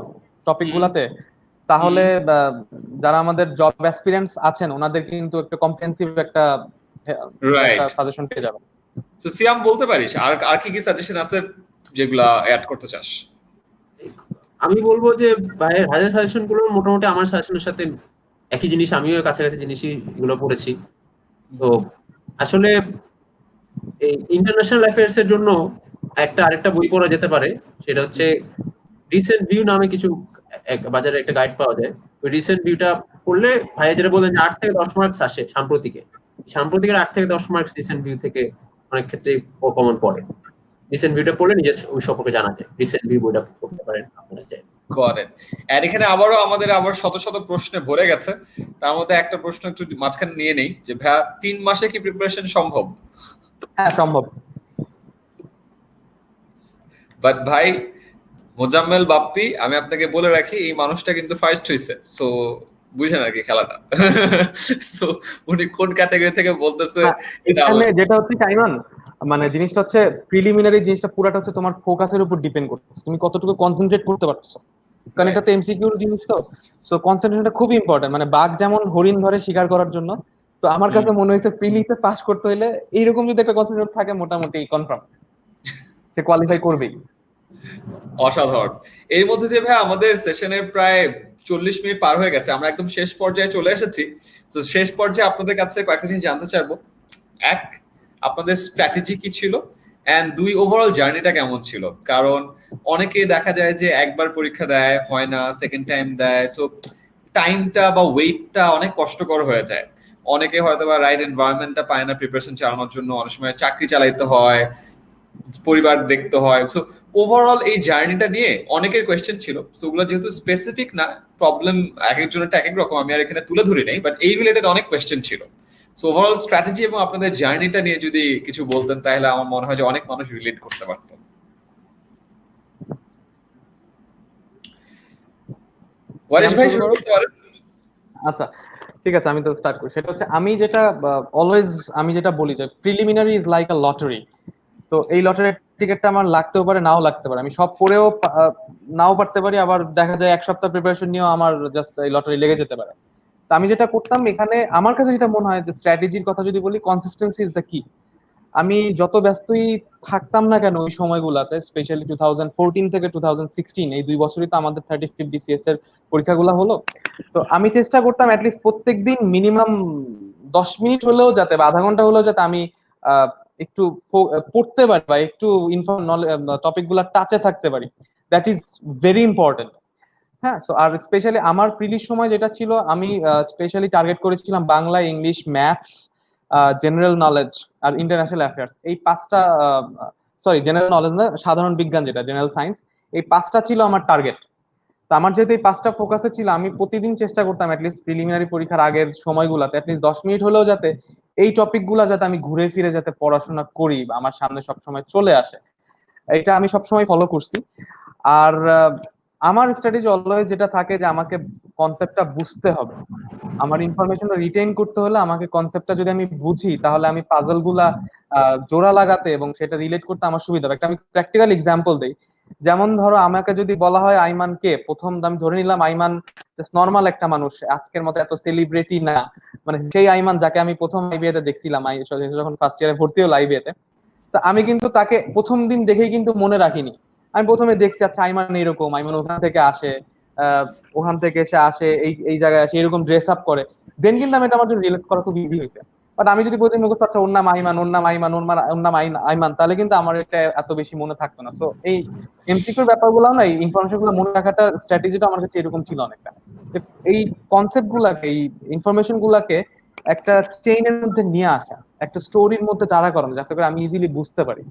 টপিক গুলাতে, তাহলে যারা আমাদের জব অ্যাসপিরেন্টস আছেন ওনাদের কিন্তু একটা কম্প্রিহেনসিভ একটা রাইট। সাজেশন পেয়ে যাবে। তো সিয়াম বলতে পারিস আর আর কি কি সাজেশন আছে যেগুলা অ্যাড করতে চাস? আমি বলবো যে ভাইয়ের হাজার সাজেশন গুলো মোটামুটি আমার সাজেশনের সাথে একই জিনিস, আমিও কাছাকাছি জিনিসই এগুলো পড়েছি। তো আসলে এই ইন্টারন্যাশনাল অ্যাফেয়ার্স এর জন্য আরেকটা বই পড়া যেতে পারে, সেটা হচ্ছে রিসেন্ট ভিউ নামে কিছু, বাজারে একটা গাইড পাওয়া যায়। ওই রিসেন্ট ভিউটা পড়লে ভাইয়া যেটা বলেন যে 8 থেকে 10 মার্কস আসে সাম্প্রতিকের 8 থেকে 10 মার্কস রিসেন্ট ভিউ থেকে অনেক ক্ষেত্রে কমন পড়ে। রিসেন্ট ভিউটা পড়লে নিজের ওই সম্পর্কে জানা যায়, রিসেন্ট ভিউ বইটা পড়তে পারেন আপনারা চাই। করেন। আর এখানে আবারও আমাদের শত শত প্রশ্নে ভরে গেছে, তার মধ্যে একটা প্রশ্ন একটু মাঝখানে নিয়ে নেই যে ভাইয়া 3 মাসে কি প্রিপারেশন সম্ভব? হ্যাঁ, সম্ভব। বাট ভাই মোজাম্মেল বাপ্পি, আমি আপনাকে বলে রাখি এই মানুষটা কিন্তু ফার্স্ট হইছে, সো বুঝেন আর কি খেলাটা। সো উনি কোন ক্যাটাগরি থেকে বলতেছে এটা এখানে যেটা হচ্ছে আইমান, মানে জিনিসটা হচ্ছে প্রিলিমিনারি জিনিসটা পুরাটা হচ্ছে তোমার ফোকাসের উপর ডিপেন্ড করতেছে, তুমি কতটুকু কনসেন্ট্রেট করতে পারছো, কারণ এটা তো এমসিকিউর জিনিস, তো সো কনসেন্ট্রেশনটা খুব ইম্পর্টেন্ট। মানে বাঘ যেমন হরিণ ধরে শিকার করার জন্য, তো আমার কাছে মনে হয়েছে প্রিলিতে পাস করতে হলে এইরকম যদি একটা কনসেন্ট্রেট থাকে মোটামুটি কনফার্ম সে কোয়ালিফাই করবেই। অসাধারণ। এর মধ্যে দিয়ে ভাই আমাদের সেশনের প্রায় 40 মিনিট পার হয়ে গেছে, আমরা একদম শেষ পর্যায়ে চলে এসেছি। তো শেষ পর্যায়ে আপনাদের কাছে কয়েকটা জিনিস জানতে চাইবো। এক, আপনাদের স্ট্র্যাটেজি কি ছিল, এন্ড দুই, ওভারঅল জার্নিটা কেমন ছিল? কারণ অনেকেই দেখা যায় যে একবার পরীক্ষা দেয়, হয় না, সেকেন্ড টাইম দেয়, সো টাইমটা বা ওয়েটটা অনেক কষ্টকর হয়ে যায়। অনেকে হয়তো বা রাইট এনভায়রনমেন্টটা পায় না প্রিপারেশন চালানোর জন্য, অনেক সময় চাকরি চালাইতে হয়, পরিবার দেখতে হয়। সো ওভারঅল এই জার্নিটা নিয়ে অনেকের কোয়েশ্চেন ছিল, সো ওগুলো যেহেতু স্পেসিফিক না, প্রবলেম এক একজনের এক এক রকম, আমি আর এখানে তুলে ধরি নাই, বাট এই রিলেটেড অনেক কোয়েশ্চেন ছিল। সো ওভারঅল স্ট্র্যাটেজি এবং আপনাদের জার্নিটা নিয়ে যদি কিছু বলতেন তাহলে আমার মনে হয় যে অনেক মানুষ রিলেট করতে পারতো। ওয়ারিশ ভাই শুরু করতে পারেন। আচ্ছা, ঠিক আছে, আমি তো স্টার্ট করি। সেটা হচ্ছে আমি যেটা অলওয়েজ আমি যেটা বলি যে preliminary is like a lottery. তো এই লটারির টিকিটটা আমার লাগতেও পারে, নাও লাগতে পারে, আমি সব পড়েও নাও পারতে পারি, আবার দেখা যায় এক সপ্তাহ প্রিপারেশন নিয়েও আমার জাস্ট এই লটারি লেগে যেতে পারে। তো আমি যেটা করতাম এখানে, আমার কাছে যেটা মনে হয় যে স্ট্র্যাটেজির কথা যদি বলি, কনসিস্টেন্সি ইজ দ্য কি। আমি যত ব্যস্তই থাকতাম না কেন ওই সময়গুলাতে, স্পেশালি 2014 থেকে 2016, এই 2 বছরই তো আমাদের 35 BCS এর পরীক্ষাগুলো হলো। তো আমি চেষ্টা করতাম অ্যাটলিস্ট প্রত্যেকদিন মিনিমাম 10 মিনিট হলেও যাতে, বা আধা ঘন্টা হলেও যাতে আমি একটু পড়তে পারি বা একটু টপিক গুলা টাচে থাকতে পারি। That is very important. হ্যাঁ, সো আর স্পেশালি আমার প্রিলির সময় যেটা ছিল, আমি স্পেশালি টার্গেট করেছিলাম Bangla, English, maths, general knowledge আর ইন্টারন্যাশনাল অ্যাফেয়ার্স। এই 5টা, সরি জেনারেল নলেজ না, সাধারণ বিজ্ঞান যেটা জেনারেল সায়েন্স, এই 5টা ছিল আমার টার্গেট। তো আমার যেহেতু এই 5টা ফোকাসে ছিল, আমি প্রতিদিন চেষ্টা করতাম অ্যাটলিস্ট প্রিলিমিনারি পরীক্ষার আগের সময়গুলোতে অ্যাটলিস্ট 10 মিনিট হলেও যাতে এই টপিক গুলা যাতে আমি ঘুরে ফিরে যাতে পড়াশোনা করি বা আমার সামনে সবসময় চলে আসে, এটা আমি সবসময় ফলো করছি। আর আমার স্ট্র্যাটেজি অলওয়েজ যেটা থাকে যে আমাকে কনসেপ্টটা বুঝতে হবে। আমার ইনফরমেশন রিটেইন করতে হলে আমাকে কনসেপ্টটা যদি আমি বুঝি, তাহলে আমি পাজল গুলা জোড়া লাগাতে এবং সেটা রিলেট করতে আমার সুবিধা হবে। একটা আমি প্র্যাকটিক্যাল এক্সাম্পল দেই। যেমন ধরো আমাকে যদি বলা হয় আইমান কে, প্রথম আমি ধরে নিলাম আইমান নর্মাল একটা মানুষ, আজকের মতো এত সেলিব্রিটি না, মানে সেই আইমান যাকে আমি প্রথম আইবিএতে দেখছিলাম, যখন ফার্স্ট ইয়ারে ভর্তি হলো আইবিএতে। তা আমি কিন্তু তাকে প্রথম দিন দেখেই কিন্তু মনে রাখিনি। আমি প্রথমে দেখছি আচ্ছা আইমান এরকম, আইমান ওখান থেকে আসে, ওখান থেকে এসে আসে এই এই জায়গায় আসে, এরকম ড্রেস আপ করে। দেন কিন্তু আমি এটা আমার জন্য রিলেট করা খুব ইজি হয়েছে। বাট আমি যদি প্রতিদিন মুখস্থ আচ্ছা ওর নাম আইমান, ওর নাম আইমান, ওর নাম আইমান, তাহলে কিন্তু আমার এটা এত বেশি মনে থাকতো না। সো এই এমসিকিউর ব্যাপারগুলো না, এই ইনফরমেশন গুলো মনে রাখাটা স্ট্র্যাটেজিটা আমার কাছে এরকম ছিল অনেকটা। যে এই কনসেপ্ট গুলাকে, এই ইনফরমেশন গুলাকে একটা চেইনের মধ্যে নিয়ে আসা, একটা স্টোরির মধ্যে দাঁড়া করানো, যাতে করে আমি ইজিলি বুঝতে পারি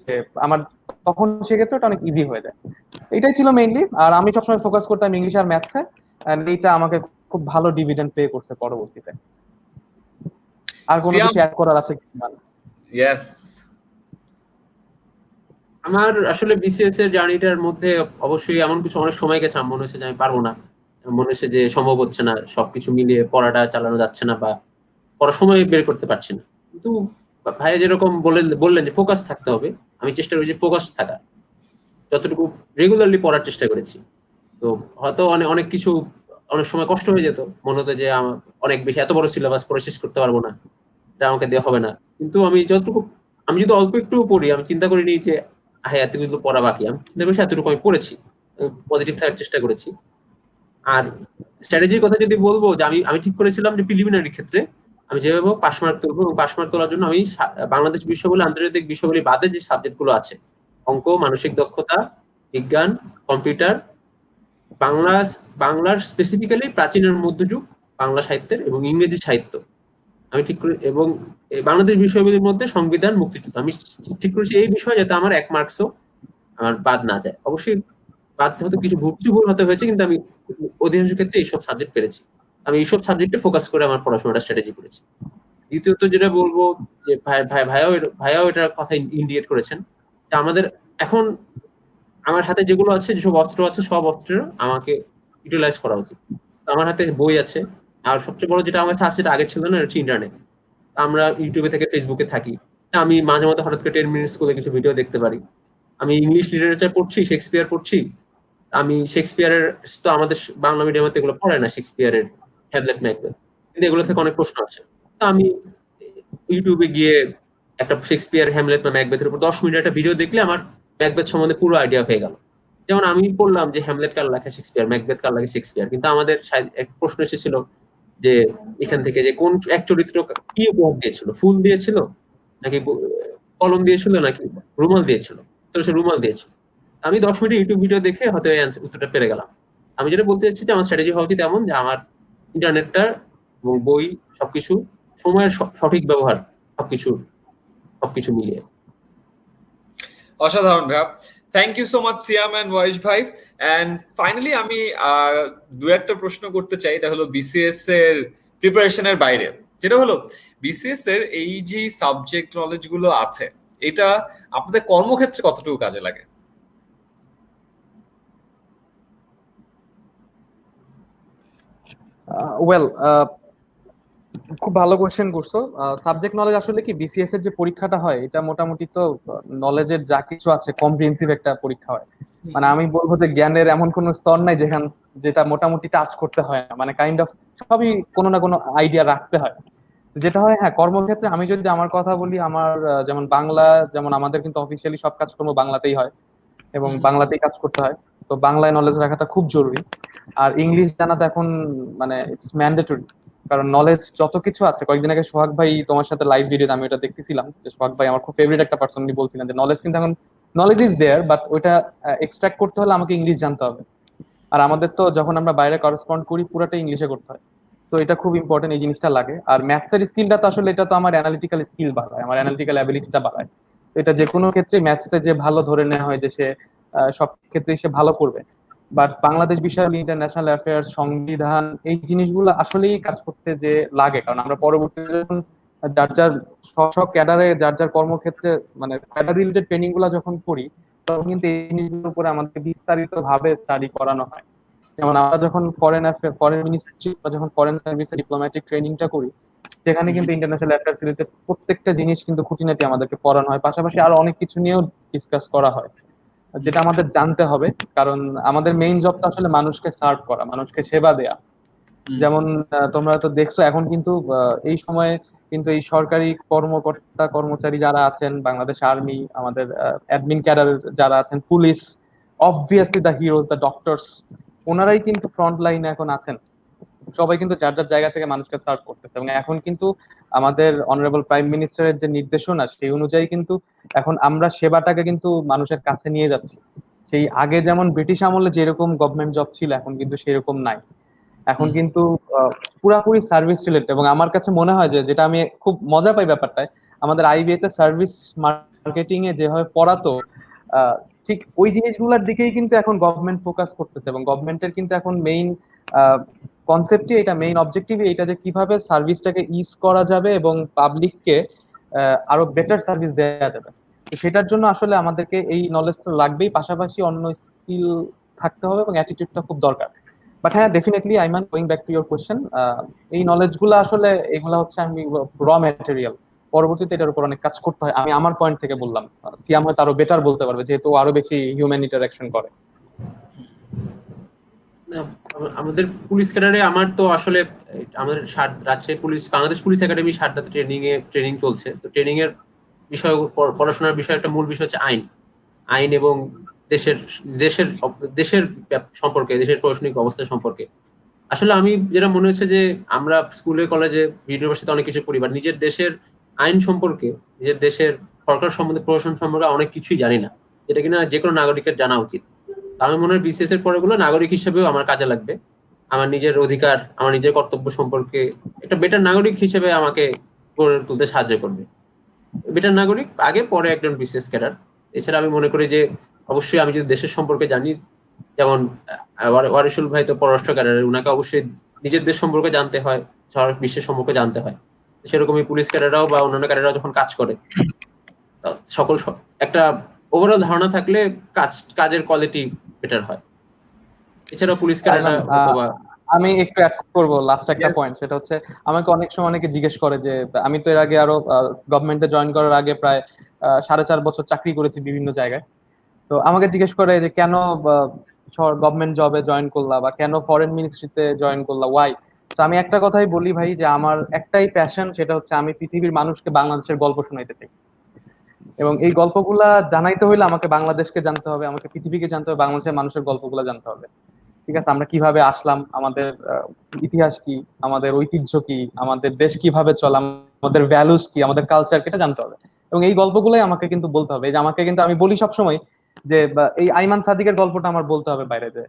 যে আমার, তখন সেক্ষেত্রে ওটা অনেক ইজি হয়ে যায়। এটাই ছিল মেইনলি। আর আমি সবসময় ফোকাস করতাম ইংলিশ আর ম্যাথসে, এন্ড এইটা আমাকে খুব ভালো ডিভিডেন্ড পে করছে পরবর্তীতে। আর কোনো সিয়াম, কিছু অ্যাড করার আছে কিনা? ইয়েস। আমার আসলে বিসিএস এর জার্নিটার মধ্যে অবশ্যই এমন কিছু অনেক সময় গেছে আমার মনে হচ্ছে যে আমি পারবো না, মনে হচ্ছে যে সম্ভব হচ্ছে না, সবকিছু মিলিয়ে পড়াটা চালানো যাচ্ছে না বা পড়ার সময় বের করতে পারছি না। কিন্তু ভাইয়া যেরকম বললেন যে ফোকাস থাকতে হবে, আমি চেষ্টা করেছি ফোকাস থাকা, যতটুকু রেগুলারলি পড়ার চেষ্টা করেছি। তো হয়তো অনেক অনেক কিছু অনেক সময় কষ্ট হয়ে যেত, মনে হতো যে আমার অনেক বেশি এত বড় সিলেবাস পড়ে শেষ করতে পারবো না, এটা আমাকে দেওয়া হবে না। কিন্তু আমি যদি অল্প একটু পড়ি, আমি চিন্তা করিনি যে হ্যাঁ এতগুলো পড়া বাকি, আমি চিন্তা করছি এতটুকু আমি পড়েছি, পজিটিভ থাকার চেষ্টা করেছি। আর স্ট্র্যাটেজির কথা যদি বলবো, যে আমি আমি ঠিক করেছিলাম যে প্রিলিমিনারি ক্ষেত্রে আমি যেভাবে পাস মার্ক তুলবো, এবং পাস মার্ক তোলার জন্য আমি বাংলাদেশ বিশ্ববিদ্যালয় আন্তর্জাতিক বিশ্ববিদ্যালয় বাদে যে সাবজেক্ট গুলো আছে, অঙ্ক, মানসিক দক্ষতা, বিজ্ঞান, কম্পিউটার, বাংলা, বাংলার স্পেসিফিক্যালি প্রাচীনের মধ্যযুগ, বাংলা সাহিত্যের এবং ইংরেজি সাহিত্য আমি ঠিক করে, এবং এই বাংলাদেশ বিশ্ববিদ্যালয়ের মধ্যে সংবিধান, মুক্তিযুদ্ধ আমি ঠিক করেছি এই বিষয়ে, যাতে আমার 1 মার্কসও আমার বাদ না যায়। অবশ্যই বাদ হয়তো কিছু ভুল হতে হয়েছে, কিন্তু আমি অধিকাংশ ক্ষেত্রে এইসব সাবজেক্ট পেরেছি। আমি এইসব সাবজেক্টে ফোকাস করে আমার পড়াশোনাটা স্ট্র্যাটেজি করেছি। দ্বিতীয়ত যেটা বলবো, যে ভাইয়াও এটার কথা ইন্ডিকেট করেছেন, যে আমাদের এখন আমার হাতে যেগুলো আছে, যেসব অস্ত্র আছে, সব অস্ত্র আমাকে ইউটিলাইজ করা উচিত। আমার হাতে বই আছে, আর সবচেয়ে বড় যেটা আমার কাছে আছে, যেটা আগে ছিল না, এটা হচ্ছে ইন্টারনেট। আমরা ইউটিউবে থেকে ফেসবুকে থাকি, আমি মাঝে মধ্যে হঠাৎ করে 10 মিনিটস করে কিছু ভিডিও দেখতে পারি। আমি ইংলিশ লিটারেচার পড়ছি, শেক্সপিয়ার পড়ছি, আমি শেক্সপিয়ারের, তো আমাদের বাংলা মিডিয়ামে তো এগুলো পড়ে না, শেক্সপিয়ারের হ্যামলেট ম্যাকবেথ, কিন্তু এগুলো থেকে অনেক প্রশ্ন আছে। তো আমি ইউটিউবে গিয়ে একটা শেক্সপিয়ার, হ্যামলেট বা ম্যাকবেথের উপর 10 মিনিট একটা ভিডিও দেখলে আমার ম্যাকবেথ সম্বন্ধে পুরো আইডিয়া হয়ে গেল। যেমন আমি বললাম যে হ্যামলেট কার লেখা শেক্সপিয়ার, ম্যাকবেথ কার লেখা শেক্সপিয়ার, কিন্তু আমাদের এক প্রশ্ন এসেছিল যে এখান থেকে যে কোন এক চরিত্র কি উপহার দিয়েছিল, ফুল দিয়েছিল নাকি কলম দিয়েছিল নাকি রুমাল দিয়েছিল, তো সে রুমাল দিয়েছিল। আমি 10 মিনিট ইউটিউব ভিডিও দেখে হয়তো এই উত্তরটা পেরে গেলাম। আমি যেটা বলতে চাচ্ছি, যে আমার স্ট্র্যাটেজি হওয়া উচিত এমন, যে আমার ইন্টারনেটটা এবং বই সবকিছু, সময়ের সঠিক ব্যবহার, সবকিছু সবকিছু মিলিয়ে। অসাধারণ ভাইয়া, thank you so much Siam and Waish ভাই। এন্ড ফাইনালি আমি দু একটা প্রশ্ন করতে চাই, এটা হলো বিসিএস এর প্রিপারেশনের বাইরে, যেটা হলো বিসিএস এর এই যে সাবজেক্ট নলেজ গুলো আছে, এটা আপনাদের কর্মক্ষেত্রে কতটুকু কাজে লাগে? ওয়েল, খুব ভালো কোয়েশ্চেন করছো। সাবজেক্ট নলেজ আসলে কি, বিসিএস এর যে পরীক্ষাটা হয় এটা মোটামুটি তো নলেজের যা কিছু আছে কম্প্রিহেন্সিভ একটা পরীক্ষা হয়। মানে আমি বলবো যে জ্ঞানের এমন কোনো স্তর নাই যেটা মোটামুটি টাচ করতে হয় না, মানে কাইন্ড অফ সবই কোনো না কোনো আইডিয়া রাখতে হয়। যেটা হয়, হ্যাঁ, কর্মক্ষেত্রে আমি যদি আমার কথা বলি, আমার যেমন বাংলা, যেমন আমাদের কিন্তু অফিসিয়ালি সব কাজকর্ম বাংলাতেই হয় এবং বাংলাতেই কাজ করতে হয়। তো বাংলায় নলেজ রাখাটা খুব জরুরি। আর ইংলিশ জানা তো এখন মানে ইটস ম্যান্ডেটরি, কারণ নলেজ যত কিছু আছে। কয়েকদিন আগে সোহাগ ভাই তোমার সাথে লাইভ ভিডিও আমি ওটা দেখতেছিলাম, যে সোহাগ ভাই আমার খুব ফেভারিট একটা পার্সন, উনি বলছিলেন যে নলেজ কিন্তু এখন, নলেজ ইজ দেয়ার, বাট ওইটা এক্সট্রাক্ট করতে হলে আমাকে ইংলিশ জানতে হবে। আর আমাদের তো যখন আমরা বাইরে করেসপন্ড করি পুরাটা ইংলিশে করতে হয়। তো এটা খুব ইম্পর্টেন্ট, এই জিনিসটা লাগে। আর ম্যাথসের স্কিলটা তো আসলে, এটা তো আমার অ্যানালিটিক্যাল স্কিল বাড়ায়, আমার অ্যানালিটিক্যাল অ্যাবিলিটিটা বাড়ায়। তো এটা যে কোনো ক্ষেত্রে ম্যাথসে যে ভালো ধরে নেওয়া হয় যে সে সব ক্ষেত্রে সে ভালো করবে। বাট বাংলাদেশ বিষয়, ইন্টারন্যাশনাল অ্যাফেয়ার্স, সংবিধান, এই জিনিসগুলো আসলেই কাজ করতে যে লাগে, কারণ আমরা পরবর্তীতে যখন যার যার স্ব ক্যাডারে যার যার কর্মক্ষেত্রে, মানে ক্যাডার রিলেটেড ট্রেনিং গুলা যখন করি, তখন কিন্তু এই জিনিসগুলোর উপরে আমাদেরকে বিস্তারিত ভাবে স্টাডি করানো হয়। যেমন আমরা যখন ফরেন মিনিস্ট্রি বা যখন ফরেন সার্ভিসে ডিপ্লোম্যাটিক ট্রেনিংটা করি, সেখানে কিন্তু ইন্টারন্যাশনাল অ্যাফেয়ার্স রিলেটেড প্রত্যেকটা জিনিস কিন্তু খুঁটিনাটি আমাদেরকে পড়ানো হয়, পাশাপাশি আরো অনেক কিছু নিয়েও ডিসকাস করা হয়, যেটা আমাদের জানতে হবে। কারণ আমাদের মেইন জবটা আসলে মানুষকে সার্ভ করা, মানুষকে সেবা দেয়া। যেমন তোমরা তো দেখছো এখন কিন্তু এই সময়ে কিন্তু এই সরকারি কর্মকর্তা কর্মচারী যারা আছেন, বাংলাদেশ আর্মি, আমাদের অ্যাডমিন ক্যাডার যারা আছেন, police, obviously the heroes, the doctors, ওনারাই কিন্তু ফ্রন্ট লাইনে এখন আছেন। সবাই কিন্তু যার যার জায়গা থেকে মানুষকে সার্ভ করতেছে, এবং এখন কিন্তু আমাদের অনারেবল প্রাইম মিনিস্টারের যে নির্দেশনা সেই অনুযায়ী কিন্তু এখন আমরা সেবাটাকে কিন্তু মানুষের কাছে নিয়ে যাচ্ছি। সেই আগে যেমন ব্রিটিশ আমলে যেরকম গভর্নমেন্ট জব ছিল, এখন কিন্তু সেরকম নাই। এখন কিন্তু পুরাপুরি সার্ভিস রিলেটেড। এবং আমার কাছে মনে হয় যে, যেটা আমি খুব মজা পাই ব্যাপারটায়, আমাদের আইবিএ তে সার্ভিস মার্কেটিং এ যেভাবে পড়াতো, ঠিক ওই জিনিসগুলোর দিকেই কিন্তু এখন গভর্নমেন্ট ফোকাস করতেছে। এবং গভর্নমেন্টের কিন্তু এখন মেইন কনসেপ্টই এটা, মেইন অবজেক্টিভই এটা, যে কিভাবে সার্ভিসটাকে ইজ করা যাবে এবং পাবলিককে আরো বেটার সার্ভিস দেওয়া যাবে। তো সেটার জন্য আসলে আমাদেরকে এই নলেজটা লাগবেই, পাশাপাশি অন্য স্কিল থাকতে হবে এবং অ্যাটিটিউডটা খুব দরকার। বাট হ্যাঁ, definitely Aiman, going back to your question, এই নলেজ গুলো আসলে এগুলা হচ্ছে আমি র ম্যাটেরিয়াল, পরবর্তীতে এটার উপর অনেক কাজ করতে হয়। আমি আমার পয়েন্ট থেকে বললাম, সিয়াম হয়তো আরো বেটার বলতে পারবে, যেহেতু ও আরো বেশি হিউম্যান ইন্টারাকশন করে। আমাদের পুলিশ ক্যাডারে আমার তো আসলে আমাদের Rajshahi police, Bangladesh police academy সারদাতে ট্রেনিং চলছে। তো ট্রেনিং এর বিষয়, পড়াশোনার বিষয়, একটা মূল বিষয় হচ্ছে আইন এবং দেশের দেশের দেশের সম্পর্কে, দেশের প্রশাসনিক অবস্থা সম্পর্কে। আসলে আমি যেটা মনে হচ্ছে যে আমরা স্কুলে, কলেজে, ইউনিভার্সিটিতে অনেক কিছু পড়ি, বাট নিজের দেশের আইন সম্পর্কে, নিজের দেশের সরকার সম্বন্ধে, প্রশাসন সম্পর্কে অনেক কিছুই জানি না, যেটা কিনা যে কোনো নাগরিকের জানা উচিত। আমার মনে হয় বিসিএস এর পরেগুলো নাগরিক হিসেবেও আমার কাজে লাগবে। আমার নিজের অধিকার, আমার নিজের কর্তব্য সম্পর্কে একটা বেটার নাগরিক হিসেবে আমাকে গড়ে তুলতে সাহায্য করবে। বেটার নাগরিক আগে, পরে একজন বিসিএস ক্যাডার। এছাড়া আমি মনে করি যে অবশ্যই আমি যদি দেশের সম্পর্কে জানি, যেমন ওয়ারিসুল ভাই তো পররাষ্ট্র ক্যাডারের, উনাকে অবশ্যই নিজের দেশ সম্পর্কে জানতে হয়, বিশ্বের সম্পর্কে জানতে হয়। সেরকমই পুলিশ ক্যাডাররাও বা অন্যান্য ক্যাডাররাও যখন কাজ করে, সকল একটা ওভারঅল ধারণা থাকলে কাজের কোয়ালিটি বেটার হয়। এছাড়া পুলিশ ক্যাডাররা অথবা আমি একটু অ্যাড করবো লাস্ট একটা পয়েন্ট, সেটা হচ্ছে আমাকে অনেক সময় অনেকে জিজ্ঞেস করে যে, আমি তো এর আগে আরো গভর্নমেন্টে জয়েন করার আগে প্রায় 4.5 বছর চাকরি করেছি বিভিন্ন জায়গায়। তো আমাকে জিজ্ঞেস করে যে কেন গভর্নমেন্ট জবে জয়েন করলা, বা কেন ফরেন মিনিস্ট্রিতে জয়েন করলা, ওয়াই? তো আমি একটা কথাই বলি ভাই, যে আমার একটাই প্যাশন, সেটা হচ্ছে আমি পৃথিবীর মানুষকে বাংলাদেশের গল্প শোনাইতে চাই। এবং এই গল্পগুলা জানাইতে হইলে আমাকে বাংলাদেশকে জানতে হবে, আমাকে পৃথিবীকে জানতে হবে, বাংলাদেশের মানুষের গল্পগুলা জানতে হবে। ঠিক আছে, আমরা কিভাবে আসলাম, আমাদের ইতিহাস কি, আমাদের ঐতিহ্য কি, আমাদের দেশ কিভাবে চলে, আমাদের ভ্যালুস কি, আমাদের কালচার কি, এটা জানতে হবে। এবং এই গল্পগুলোই আমাকে কিন্তু বলতে হবে। এই যে আমাকে কিন্তু, আমি বলি সবসময় যে এই আইমান সাদিকের গল্পটা আমার বলতে হবে বাইরে, যে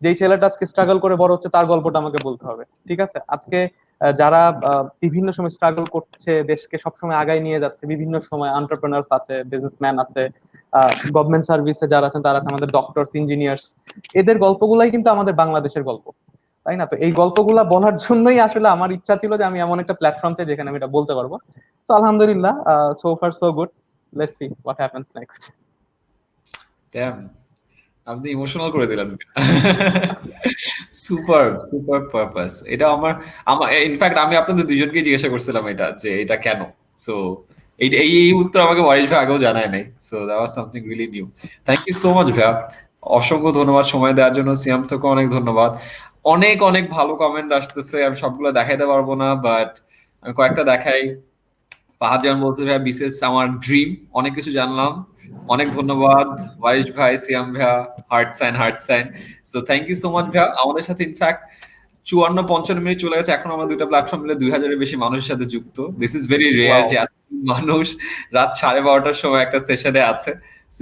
যেই ছেলেটা আজকে স্ট্রাগল করে বড় হচ্ছে, তার গল্পটা আমাকে বলতে হবে। ঠিক আছে, আজকে যারা বিভিন্ন সময় স্ট্রাগল করছে, দেশকে সবসময় আগায় নিয়ে যাচ্ছে, বিভিন্ন সময় এন্টারপ্রেনার্স আছে, বিজনেসম্যান আছে, গভর্নমেন্ট সার্ভিসে যারা আছেন তারা আছে, আমাদের ডক্টরস, ইঞ্জিনিয়ার্স, এদের গল্পগুলাই কিন্তু আমাদের বাংলাদেশের গল্প, তাই না? তো এই গল্পগুলা বলার জন্যই আসলে আমার ইচ্ছা ছিল যে আমি এমন একটা প্ল্যাটফর্ম চাই যেখানে আমি এটা বলতে পারবো। তো আলহামদুলিল্লাহ, so far so good, let's see what happens next. Damn, আপনি ইমোশনাল করে দিলেন। Super super purpose. এটা আমার আমার ইনফ্যাক্ট আমি আপনাদের দুজনকে জিজ্ঞাসা করছিলাম এটা, যে এটা কেন। সো এই এই এই উত্তর আমাকে ওয়ারিশ ভাই আগেও জানায় নাই। So that was something really new. Thank you so much ভাইয়া, অসংখ্য ধন্যবাদ সময় দেওয়ার জন্য। সিয়াম থেকে অনেক ধন্যবাদ। অনেক অনেক ভালো কমেন্ট আসতেছে, আমি সবগুলো দেখাইতে পারবো না, বাট আমি কয়েকটা দেখাই। ফাহাজান বলছে ভাইয়া বিসিএস আমার ড্রিম, অনেক কিছু জানলাম। অনেক ধন্যবাদ ওয়ারিশ ভাই, সিয়াম ভাইয়া, heart sign. So thank you so much ভাইয়া। আমাদের সাথে ইনফ্যাক্ট 54-55 মিনিট চলে গেছে, এখন আমরা দুইটা প্ল্যাটফর্ম মিলে 2000-এর বেশি মানুষের সাথে যুক্ত। দিস ইজ ভেরি রেয়ার যে এত মানুষ রাত 12:30টার সময় একটা সেশনে আছে।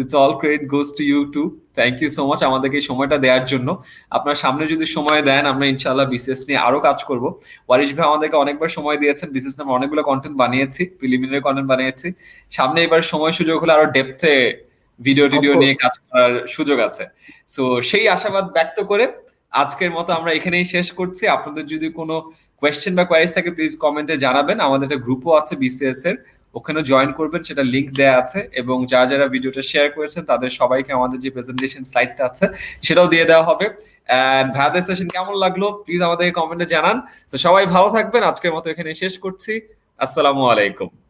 It's all credit goes to you too. Thank you so much আমাদেরকে এই সময়টা দেওয়ার জন্য। আপনার সামনে যদি সময় দেন, আমরা ইনশাআল্লাহ বিসিএস নিয়ে আরো কাজ করব। ওয়ারিশ ভাই আমাদেরকে অনেকবার সময় দিয়েছেন, বিসিএস নামে অনেকগুলো কন্টেন্ট বানিয়েছি, প্রিলিমিনারি কন্টেন্ট বানিয়েছি। সামনে এবার সময় সুযোগ হলে আরো ডেপথে ভিডিও নিয়ে কাজ করার সুযোগ আছে। সো সেই আশাবাদ ব্যক্ত করে আজকের মতো আমরা এখানেই শেষ করছি। আপনাদের যদি কোনো কোয়েশ্চেন বা কোয়ারিজ থাকে প্লিজ কমেন্টে জানাবেন। আমাদের একটা গ্রুপও আছে বিসিএস এর, ওখানে জয়েন করবেন, সেটা লিংক দেয়া আছে, এবং যারা যারা ভিডিওটা শেয়ার করেছেন তাদের সবাইকে আমাদের যে প্রেজেন্টেশন স্লাইডটা আছে সেটাও দিয়ে দেওয়া হবে। এন্ড ভাইয়াদের সেশন কেমন লাগলো প্লিজ আমাদের কমেন্টে জানান। তো সবাই ভালো থাকবেন, আজকের মতো এখানে শেষ করছি। আসসালামু আলাইকুম।